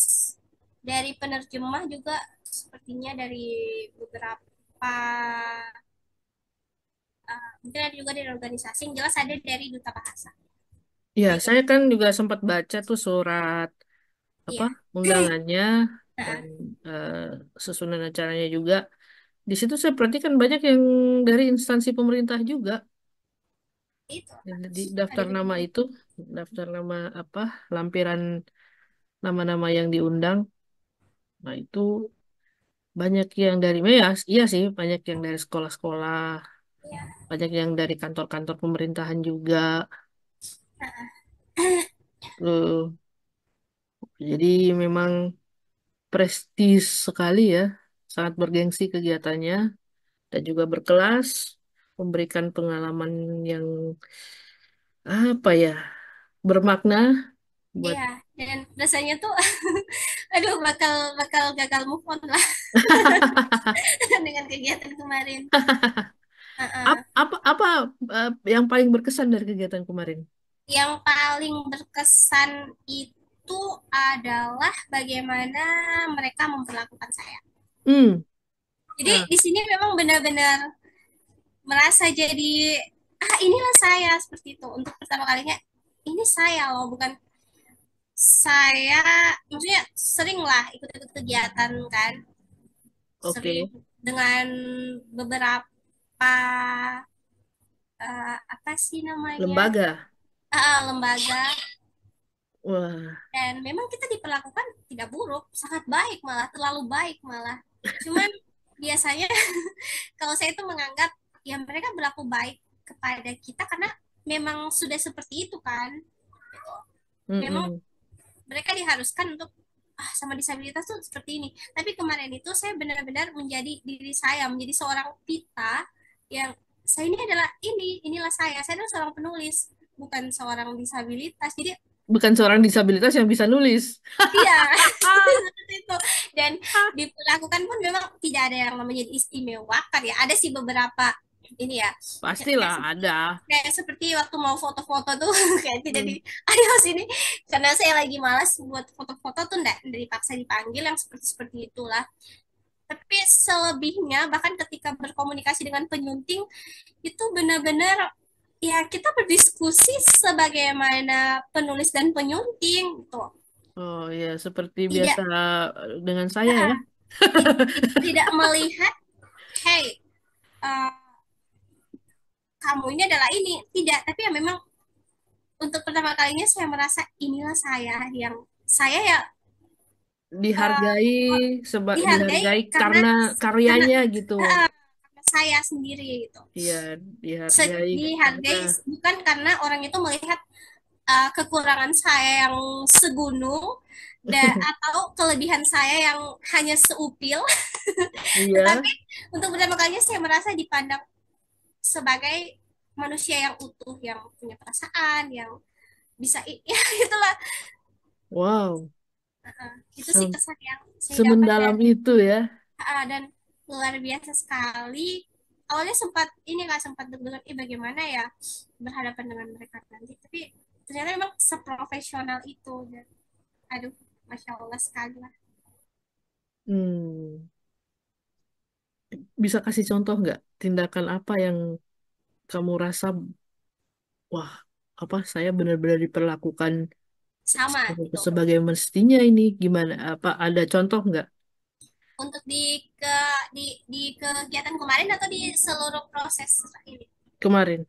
dari penerjemah juga sepertinya dari beberapa mungkin ada juga dari organisasi yang jelas ada dari duta bahasa. Ya, Nah itu saya kan juga sempat baca tuh surat apa Iya. undangannya dan Heeh, eh, susunan acaranya juga. Di situ saya perhatikan banyak yang dari instansi pemerintah juga. itu Di ada daftar dari nama itu, daftar nama apa, lampiran nama-nama yang diundang. Nah itu banyak yang dari, ya, iya sih, banyak yang dari sekolah-sekolah, ya. banyak yang dari kantor-kantor pemerintahan juga. Tuh, jadi memang prestis sekali ya, sangat bergengsi kegiatannya dan juga berkelas, memberikan pengalaman yang apa ya, bermakna buat. Iya, dan rasanya tuh aduh bakal bakal gagal move on lah dengan kegiatan kemarin. Heeh. Apa yang paling berkesan dari kegiatan kemarin? Yang paling berkesan itu adalah bagaimana mereka memperlakukan saya. Hmm, Jadi nah, di sini memang benar-benar merasa jadi inilah saya seperti itu. Untuk pertama kalinya ini saya loh, bukan saya, maksudnya sering lah ikut-ikut kegiatan kan, sering oke. dengan beberapa apa sih namanya, Lembaga. lembaga, Wah, dan memang kita diperlakukan tidak buruk, sangat baik malah, terlalu baik malah. Cuman biasanya kalau saya itu menganggap ya mereka berlaku baik kepada kita karena memang sudah seperti itu kan. Memang mm-mm. mereka diharuskan untuk sama disabilitas tuh seperti ini. Tapi kemarin itu saya benar-benar menjadi diri saya, menjadi seorang Pita yang saya ini adalah inilah saya adalah seorang penulis, bukan seorang disabilitas. Jadi Bukan seorang disabilitas yang bisa nulis. iya, seperti itu. Dan diperlakukan pun memang tidak ada yang namanya istimewakan ya. Ada sih beberapa ini ya. Kayak Pastilah seperti, ada. kayak seperti waktu mau foto-foto tuh kayak tidak Hmm. di ayo sini karena saya lagi malas buat foto-foto tuh enggak dipaksa dipanggil yang seperti itulah. Tapi selebihnya bahkan ketika berkomunikasi dengan penyunting itu benar-benar ya kita berdiskusi sebagaimana penulis dan penyunting gitu. Oh ya, seperti Tidak biasa dengan saya ya. ti- tidak melihat hey, eh, kamu ini adalah ini tidak, tapi ya memang untuk pertama kalinya saya merasa inilah saya yang saya ya eh, Dihargai, dihargai dihargai karena karena karena karyanya gitu. karena saya sendiri gitu. Iya, dihargai karena. Dihargai bukan karena orang itu melihat kekurangan saya yang segunung atau kelebihan saya yang hanya seupil, Iya. tetapi untuk pertama kalinya saya merasa dipandang sebagai manusia yang utuh, yang punya perasaan, yang bisa ya itulah. Wow, Itu sih sem- kesan yang saya dapat semendalam dan itu ya. dan luar biasa sekali. Awalnya sempat ini nggak sempat deg-degan, bagaimana ya berhadapan dengan mereka nanti, tapi ternyata memang seprofesional itu dan aduh masya Allah sekali lah. Hmm. Bisa kasih contoh nggak tindakan apa yang kamu rasa, wah, apa saya benar-benar diperlakukan Sama gitu. sebagai mestinya ini gimana? Apa ada contoh nggak Untuk di kegiatan kemarin atau di seluruh proses ini. kemarin?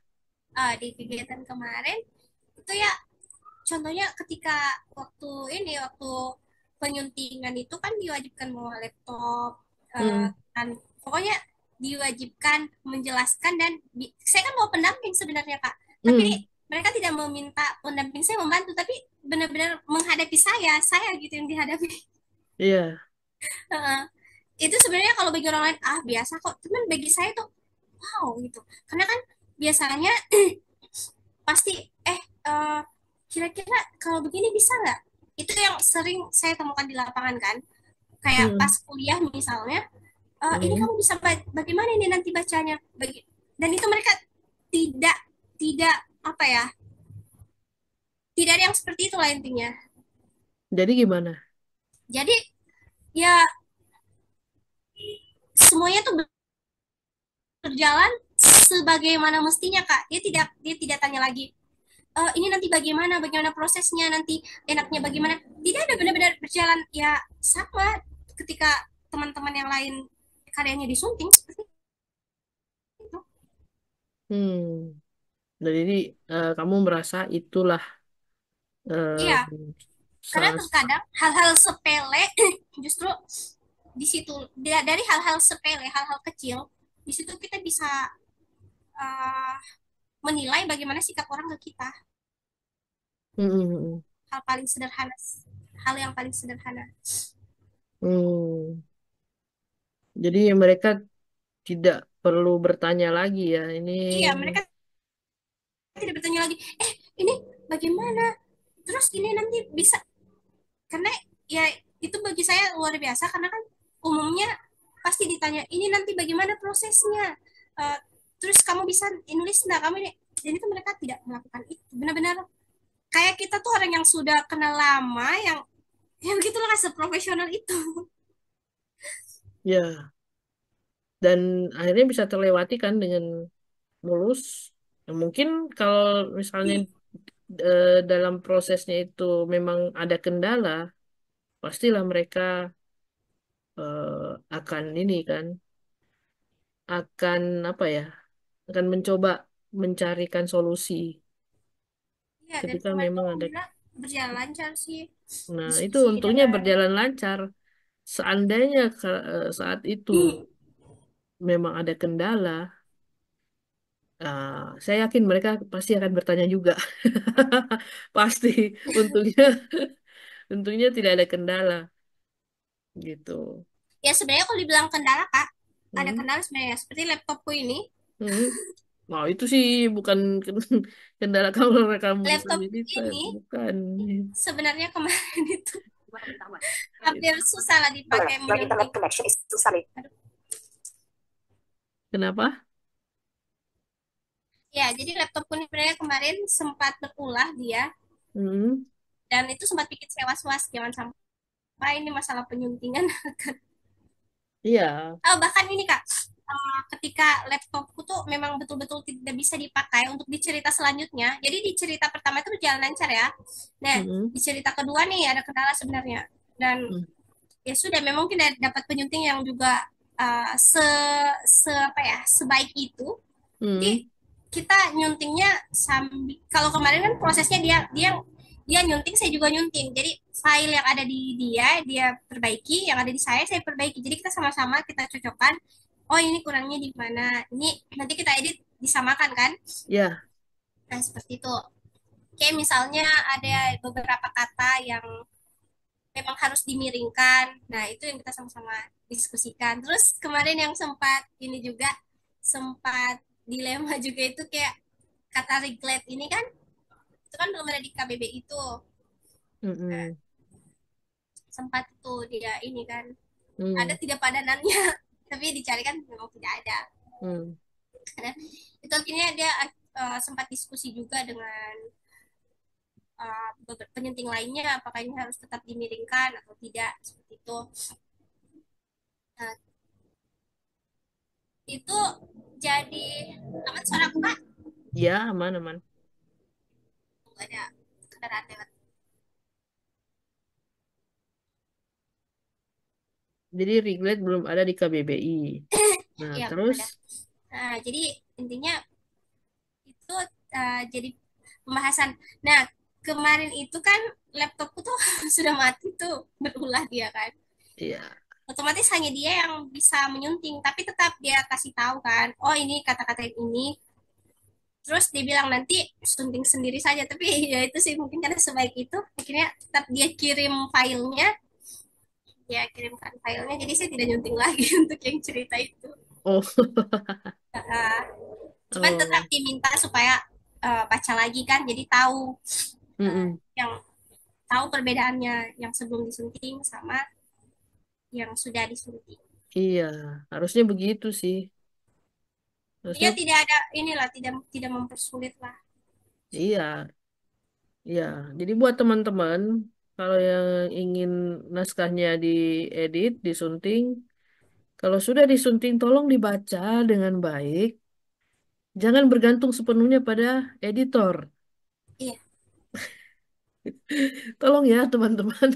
Di kegiatan kemarin itu ya contohnya ketika waktu waktu penyuntingan itu kan diwajibkan bawa laptop, Hmm, dan pokoknya diwajibkan menjelaskan dan saya kan mau pendamping sebenarnya kak, tapi hmm, mereka tidak meminta pendamping saya membantu tapi benar-benar menghadapi saya gitu yang dihadapi. iya. Itu sebenarnya kalau bagi orang lain biasa kok, cuman bagi saya tuh wow gitu, karena kan biasanya pasti eh, kira-kira kalau begini bisa nggak, itu yang sering saya temukan di lapangan kan, kayak pas Hmm, kuliah misalnya, ini hmm. kamu bisa bagaimana ini nanti bacanya dan itu mereka tidak tidak apa ya, tidak ada yang seperti itulah intinya. Jadi gimana? Jadi ya semuanya tuh berjalan sebagaimana mestinya kak, dia tidak tanya lagi ini nanti bagaimana, bagaimana prosesnya nanti, enaknya bagaimana. Tidak ada, benar-benar berjalan ya sama ketika teman-teman yang lain karyanya disunting seperti itu. Hmm. Jadi kamu merasa itulah Iya, eh, karena salah. terkadang hal-hal sepele justru di situ, dari hal-hal sepele, hal-hal kecil, di situ kita bisa uh, menilai bagaimana sikap orang ke kita. Hmm, hmm, hmm. Hal paling sederhana, hal yang paling sederhana. Hmm. Jadi mereka tidak perlu bertanya lagi ya. Ini Iya, mereka tidak bertanya lagi, ini bagaimana, terus ini nanti bisa, karena ya itu bagi saya luar biasa, karena kan umumnya pasti ditanya ini nanti bagaimana prosesnya. Eh, Terus kamu bisa nulis nggak kamu ini, dan itu mereka tidak melakukan itu, benar-benar kayak kita tuh orang yang sudah kenal lama, yang begitulah, seprofesional itu. ya, dan akhirnya bisa terlewati kan dengan mulus. Ya, mungkin kalau misalnya dalam prosesnya itu memang ada kendala, pastilah mereka akan ini kan, akan apa ya, akan mencoba mencarikan solusi Ya, dan ketika kemarin tuh memang ada. alhamdulillah berjalan lancar sih Nah, itu diskusi untungnya dengan berjalan lancar. Seandainya saat itu memang ada kendala, saya yakin mereka pasti akan bertanya juga. Pasti, untungnya, untungnya tidak ada kendala gitu. ya sebenarnya kalau dibilang kendala kak, ada Hmm. kendala sebenarnya seperti laptopku ini. Hmm. Nah, itu sih bukan kendala kamu karena kamu Laptop disabilitas, ini bukan. sebenarnya kemarin itu Itu. hampir susah lah dipakai menyunting. Aduh. Kenapa? Ya, jadi laptopku ini sebenarnya kemarin sempat berulah dia, Hmm. dan itu sempat bikin saya was-was jangan sampai ini masalah penyuntingan. Iya. Bahkan ini kak, ketika laptopku tuh memang betul-betul tidak bisa dipakai untuk di cerita selanjutnya. Jadi di cerita pertama itu berjalan lancar ya. Nah, Hmm. di cerita kedua nih ada kendala sebenarnya. Dan Hmm. ya sudah, memang kita dapat penyunting yang juga se apa ya, sebaik itu. Hmm. Jadi kita nyuntingnya sambil, kalau kemarin kan prosesnya dia dia dia nyunting, saya juga nyunting, jadi file yang ada di dia perbaiki, yang ada di saya perbaiki, jadi kita sama-sama kita cocokkan, oh ini kurangnya di mana, ini nanti kita edit disamakan kan. Ya. Nah seperti itu, kayak misalnya ada beberapa kata yang memang harus dimiringkan, nah itu yang kita sama-sama diskusikan. Terus kemarin yang sempat ini juga, sempat dilema juga itu kayak kata regret ini kan, itu kan belum ada di KBB itu. Nah, Hmm. sempat tuh dia ini kan, ada Hmm. tidak padanannya, tapi dicari kan memang tidak ada. Hmm. Karena itu akhirnya dia sempat diskusi juga dengan penyunting lainnya, apakah ini harus tetap dimiringkan atau tidak seperti itu. Nah, itu jadi aman suara aku kak, Ya, aman, aman. nggak ada kendaraan lewat. Jadi regret belum ada di KBBI. Nah, Iya belum terus? ada. Nah jadi intinya itu jadi pembahasan. Nah kemarin itu kan laptopku tuh sudah mati tuh, berulah dia kan, Iya. otomatis hanya dia yang bisa menyunting, tapi tetap dia kasih tahu kan, oh ini kata-kata ini, terus dia bilang nanti sunting sendiri saja, tapi ya itu sih mungkin karena sebaik itu akhirnya tetap dia kirim filenya, dia kirimkan filenya, jadi saya tidak nyunting lagi untuk yang cerita itu. Oh. Uh, Cuman tetap Oh. diminta supaya baca lagi kan, jadi tahu Mm-mm. yang tahu perbedaannya yang sebelum disunting sama yang sudah disunting. Iya, harusnya begitu sih. Dia Harusnya, tidak ada inilah, tidak tidak mempersulit lah. iya, iya. Jadi buat teman-teman, kalau yang ingin naskahnya diedit, disunting, kalau sudah disunting, tolong dibaca dengan baik. Jangan bergantung sepenuhnya pada editor. Iya, Tolong ya teman-teman.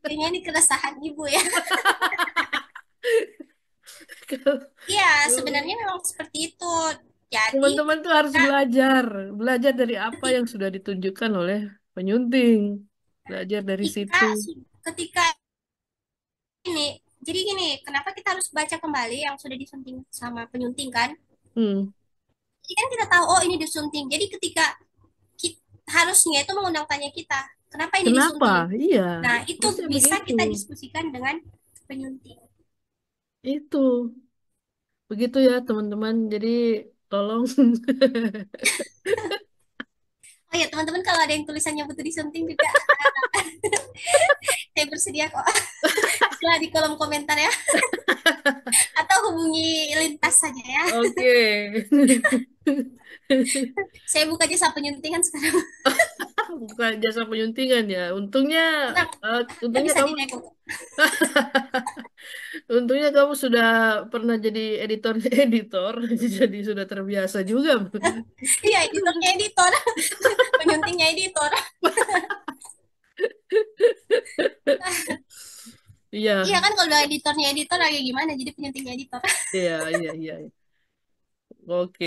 kayaknya ini keresahan ibu ya. Kalau- Iya, kalau sebenarnya memang seperti itu. Jadi Teman-teman tuh harus ketika belajar, belajar dari apa ketika yang sudah ditunjukkan oleh penyunting, belajar dari ketika, situ. ketika ini, jadi gini, kenapa kita harus baca kembali yang sudah disunting sama penyunting kan? Hmm. Jadi kan kita tahu, oh ini disunting. Jadi ketika harusnya itu mengundang tanya kita, kenapa ini Kenapa? disunting? Iya, Nah, itu harusnya bisa begitu. kita diskusikan dengan penyunting. Itu, begitu ya teman-teman. Jadi tolong. Oh ya, teman-teman kalau ada yang tulisannya butuh disunting juga, saya bersedia kok. Silahkan di kolom komentar ya, atau hubungi lintas saja ya. Oke. Saya buka jasa penyuntingan sekarang. Bukan jasa penyuntingan ya. Untungnya, Tenang, nggak untungnya bisa kamu, dinego. untungnya kamu sudah pernah jadi editor, editor, jadi sudah terbiasa juga. Iya, editornya editor, penyuntingnya editor. Iya Iya, kan kalau udah editornya editor lagi gimana? Jadi penyuntingnya editor. iya, iya, iya. Oke,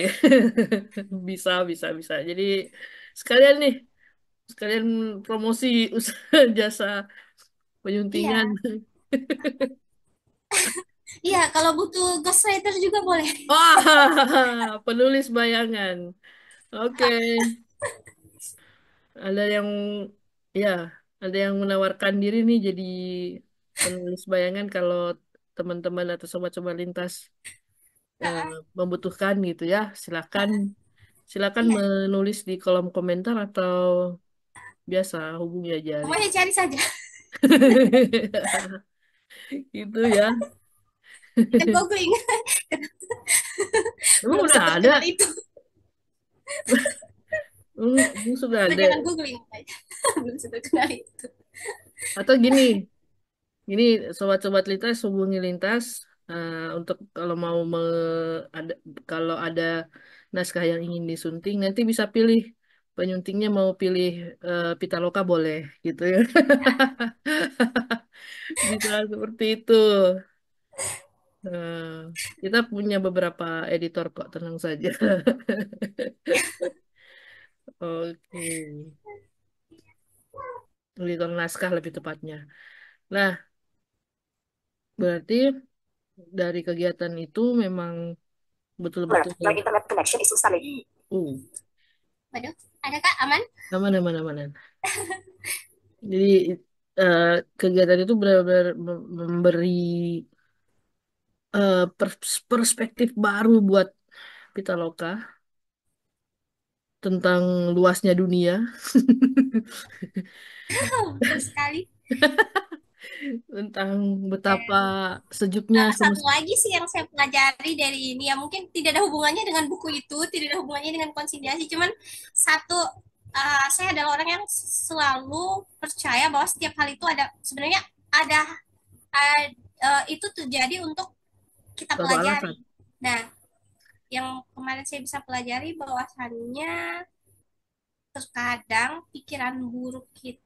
bisa, bisa, bisa. Jadi sekalian nih, sekalian promosi usaha jasa penyuntingan. Iya, iya kalau butuh ghostwriter juga boleh. Wah, penulis bayangan. Oke, ada yang, ya, ada yang menawarkan diri nih jadi penulis bayangan kalau teman-teman atau sobat-sobat lintas eh, membutuhkan gitu ya. Silakan, silakan Iya, menulis di kolom komentar atau biasa hubungi aja. semuanya cari saja. Gitu ya. Kita googling. Emang Belum udah ada? seterkenal itu. Emang sudah Atau ada. jangan googling. Belum seterkenal itu. Atau gini, gini sobat-sobat lintas hubungi lintas untuk kalau mau ada kalau ada naskah yang ingin disunting nanti bisa pilih penyuntingnya mau pilih Pitaloka boleh gitu ya. Bisa seperti itu. Eh, kita punya beberapa editor kok, tenang saja. Oke, editor naskah lebih tepatnya. Nah, berarti dari kegiatan itu memang betul-betul Your internet connection is unstable. uh Waduh, ada kak aman? aman aman amanan. Jadi eh, kegiatan itu benar-benar memberi perspektif baru buat Pitaloka tentang luasnya dunia, Betul sekali. tentang betapa Dan sejuknya satu semesta. lagi sih yang saya pelajari dari ini ya mungkin tidak ada hubungannya dengan buku itu, tidak ada hubungannya dengan konsiliasi, cuman satu saya adalah orang yang selalu percaya bahwa setiap hal itu ada sebenarnya ada, itu terjadi untuk kita Suatu alasan. pelajari. Nah, yang kemarin saya bisa pelajari bahwasannya terkadang pikiran buruk kita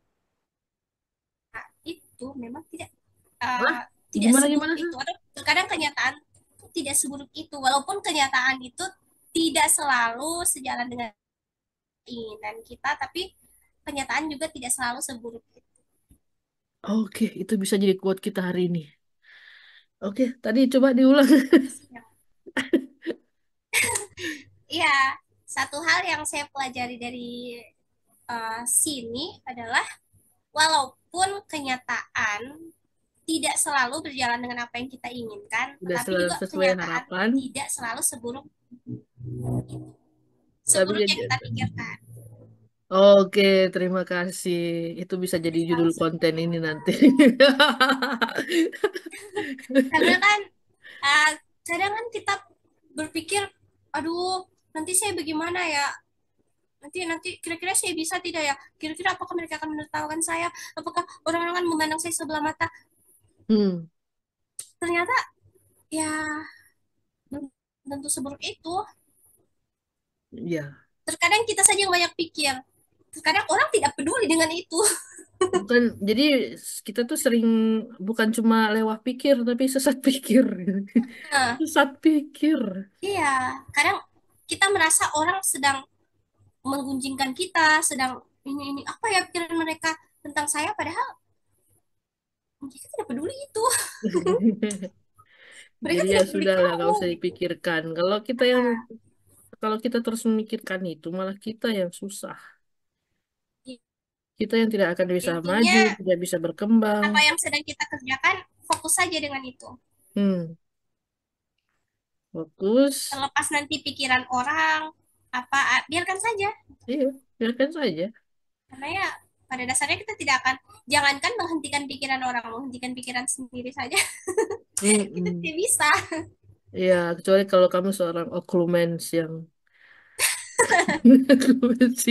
itu memang Hah? uh, tidak Gimana seburuk gimana? itu atau terkadang kenyataan tidak seburuk itu walaupun kenyataan itu tidak selalu sejalan dengan keinginan kita tapi kenyataan juga tidak selalu seburuk itu. Oke, itu bisa jadi quote kita hari ini. Oke, tadi coba diulang. Iya, satu hal yang saya pelajari dari sini adalah walaupun kenyataan tidak selalu berjalan dengan apa yang kita inginkan, Udah tetapi juga sesuai kenyataan harapan, tidak selalu seburuk tapi seburuk yang jadi kita pikirkan. oke, terima kasih. Itu bisa jadi judul konten ini nanti. Karena kan uh, kadang kan kita berpikir, aduh nanti saya bagaimana ya, nanti nanti kira-kira saya bisa tidak ya, kira-kira apakah mereka akan menertawakan saya, apakah orang-orang akan memandang saya sebelah mata. Hmm, Ternyata ya belum tentu seburuk itu. ya. Terkadang kita saja yang banyak pikir. Terkadang orang tidak peduli dengan itu. Bukan, jadi kita tuh sering bukan cuma lewat pikir, tapi sesat pikir. Nah, Sesat pikir. iya, kadang kita merasa orang sedang menggunjingkan kita, sedang ini apa ya pikiran mereka tentang saya, padahal mereka tidak peduli itu. Mereka Jadi ya tidak peduli sudah lah, nggak kamu usah gitu. dipikirkan. Kalau kita terus memikirkan itu, malah kita yang susah. Kita yang tidak akan bisa Intinya maju, tidak bisa berkembang. apa yang sedang kita kerjakan, fokus saja dengan itu. Hmm, fokus. Terlepas nanti pikiran orang apa, biarkan saja. Iya, biarkan saja. Karena ya pada dasarnya kita tidak akan, jangankan menghentikan pikiran orang, menghentikan pikiran sendiri saja kita Hmm, tidak bisa. iya, kecuali kalau kamu seorang oklumens yang oklumens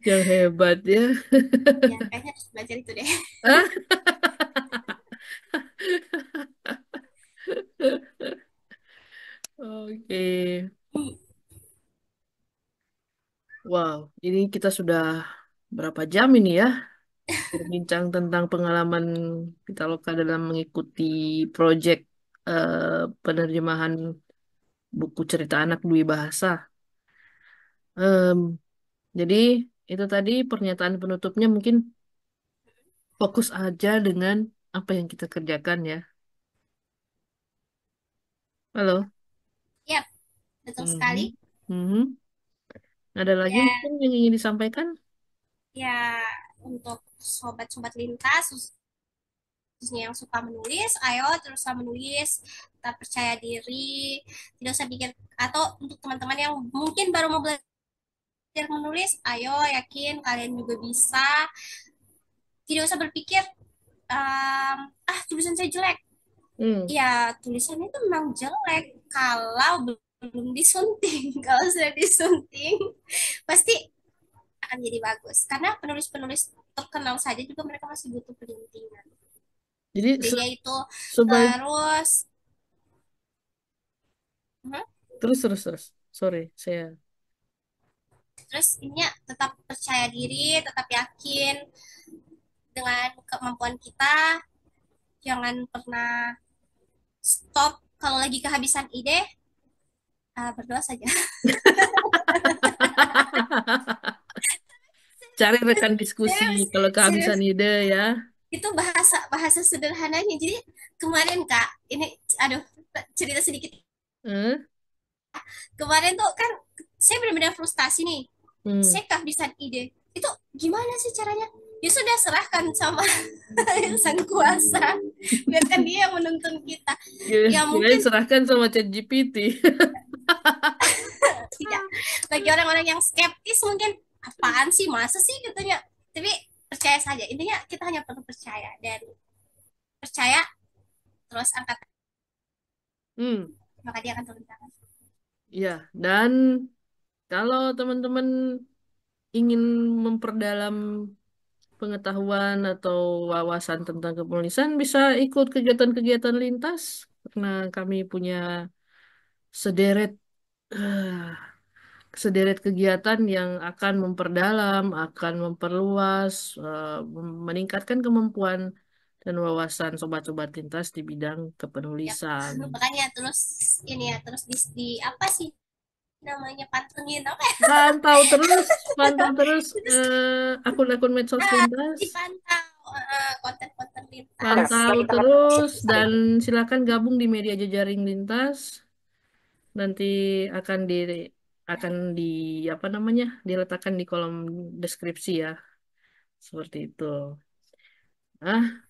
yang hebat ya. Ya kayaknya harus belajar itu deh. Ah, oke. Wow, ini kita sudah berapa jam ini ya? Berbincang tentang pengalaman Pitaloka dalam mengikuti proyek penerjemahan buku cerita anak Dwi Bahasa. Em, jadi itu tadi pernyataan penutupnya mungkin fokus aja dengan apa yang kita kerjakan ya. Halo. Ya, betul sekali. Mhm. Mhm. Ada lagi Ya, mungkin yang ingin disampaikan? ya untuk sobat-sobat lintas khususnya yang suka menulis, ayo teruslah menulis, tetap percaya diri, tidak usah pikir. Atau untuk teman-teman yang mungkin baru mau belajar menulis, ayo yakin kalian juga bisa. Tidak usah berpikir, tulisan saya jelek. Hmm. Ya tulisannya itu memang jelek kalau belum disunting. Kalau sudah disunting pasti akan jadi bagus, karena penulis-penulis terkenal saja juga mereka masih butuh penyuntingan. Jadi Jadi itu sebaik terus, hmm, terus terus terus. Sorry, saya. terus ini ya, tetap percaya diri, tetap yakin dengan kemampuan kita, jangan pernah stop kalau lagi kehabisan ide. Berdoa saja. Cari rekan diskusi serius, kalau kehabisan serius, ide ya. itu bahasa bahasa sederhananya. Jadi kemarin kak, ini aduh, cerita sedikit. Eh? Kemarin tuh kan saya benar-benar frustasi nih, Hmm. saya kehabisan ide, itu gimana sih caranya? Ya sudah, serahkan sama yang sang kuasa, biarkan dia yang menuntun kita. Ya Kirain mungkin serahkan sama ChatGPT. tidak, bagi orang-orang yang skeptis mungkin apaan sih, masa sih katanya, tapi percaya saja. Intinya kita hanya perlu percaya, dan percaya terus angkat, Hmm, maka dia akan turun tangan. ya. Dan kalau teman-teman ingin memperdalam pengetahuan atau wawasan tentang kepenulisan, bisa ikut kegiatan-kegiatan lintas karena kami punya sederet eh, sederet kegiatan yang akan memperdalam, akan memperluas, meningkatkan kemampuan dan wawasan sobat-sobat lintas di bidang Ya kepenulisan. makanya terus ini ya, terus di apa sih namanya, pantengin apa ya? Pantau terus Terus akun-akun medsos lintas, dipantau konten-konten lintas. pantau terus dan silakan gabung di media jejaring lintas. Nanti akan di apa namanya diletakkan di kolom deskripsi ya, seperti itu.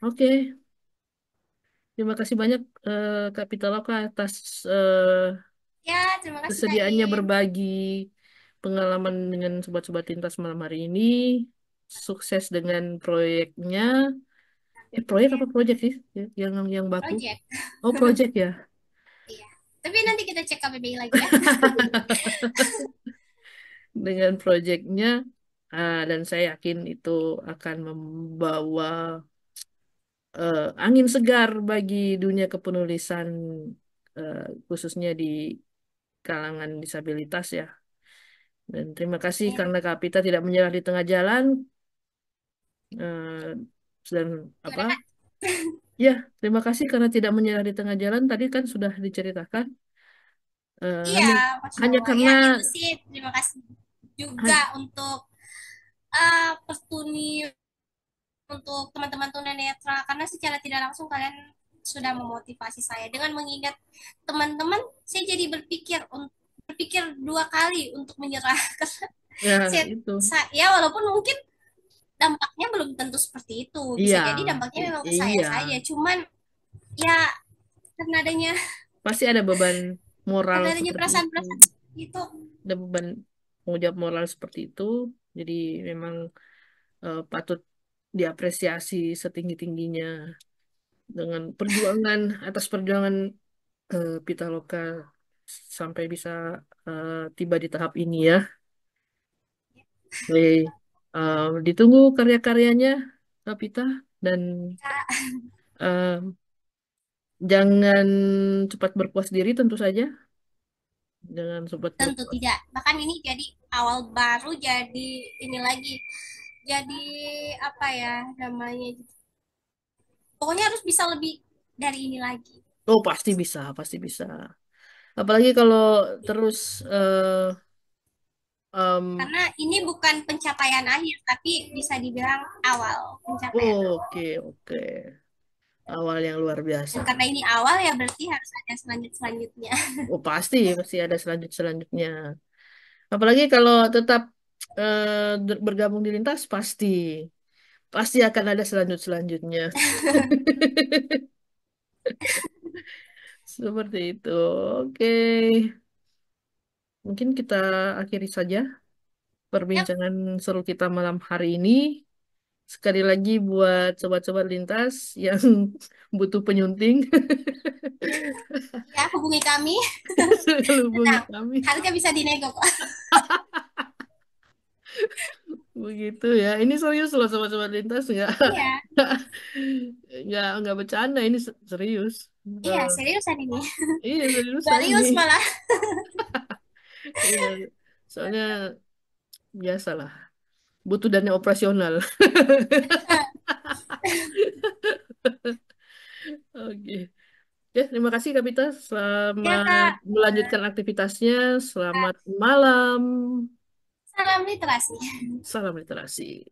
Oke. Terima kasih banyak Kak Pitaloka atas eh, Ya, terima kasih Kak kesediaannya Din. berbagi pengalaman dengan sobat-sobat lintas malam hari ini. Sukses dengan proyeknya. Proyek Ya, apa project sih? Yang baku. project. Oh, project ya. Iya. Tapi nanti kita cek KBBI lagi ya. Dengan proyeknya dan saya yakin itu akan membawa angin segar bagi dunia kepenulisan khususnya di kalangan disabilitas ya. Dan terima kasih Ya, karena Kapita tidak menyerah di tengah jalan. Eh, dan apa? gimana Kak? Ya, terima kasih karena tidak menyerah di tengah jalan. Tadi kan sudah diceritakan. Iya, Hanya Masya hanya Allah. karena Ya, itu sih terima kasih juga han- untuk Pertuni, untuk teman-teman tunanetra karena secara tidak langsung kalian sudah memotivasi saya dengan mengingat teman-teman. Saya jadi berpikir dua kali untuk menyerah karena ya saya, itu. ya walaupun mungkin dampaknya belum tentu seperti itu, bisa Iya, jadi dampaknya memang ke saya iya. saja, cuman ya karena adanya Pasti ada beban moral karena adanya seperti itu. perasaan-perasaan seperti itu. Ada beban tanggung jawab moral seperti itu. Jadi memang patut diapresiasi setinggi-tingginya dengan perjuangan atas perjuangan Pitaloka sampai bisa tiba di tahap ini ya. Jadi, ditunggu karya-karyanya Kapita dan Ya, eh, jangan cepat berpuas diri tentu saja. Jangan cepat tentu berpuas. tidak, bahkan ini jadi awal baru, jadi ini lagi, jadi apa ya namanya, pokoknya harus bisa lebih dari ini lagi, Oh, pasti bisa, pasti bisa. Apalagi kalau terus eh, em, karena ini bukan pencapaian akhir tapi bisa dibilang awal pencapaian. oke, oke. Awal yang luar biasa. Dan karena ini awal ya berarti harus ada selanjutnya. Oh, pasti, pasti ada selanjutnya. Apalagi kalau tetap bergabung di lintas, pasti, pasti akan ada selanjutnya. Seperti itu. Oke, mungkin kita akhiri saja Yap, perbincangan seru kita malam hari ini. Sekali lagi buat sobat-sobat lintas yang butuh penyunting, ya hubungi kami. selalu hubungi Tenang, kami. harga bisa dinego kok. Begitu ya. Ini serius loh sobat-sobat lintas nggak Iya, nggak bercanda ini serius. iya Eh, seriusan ini. iya seriusan ini. Serius malah. Iya, soalnya biasalah butuh dana operasional. Oke. Ya, terima kasih Kapita. Ya Selamat kak. melanjutkan aktivitasnya. Selamat malam. Salam literasi. Salam literasi.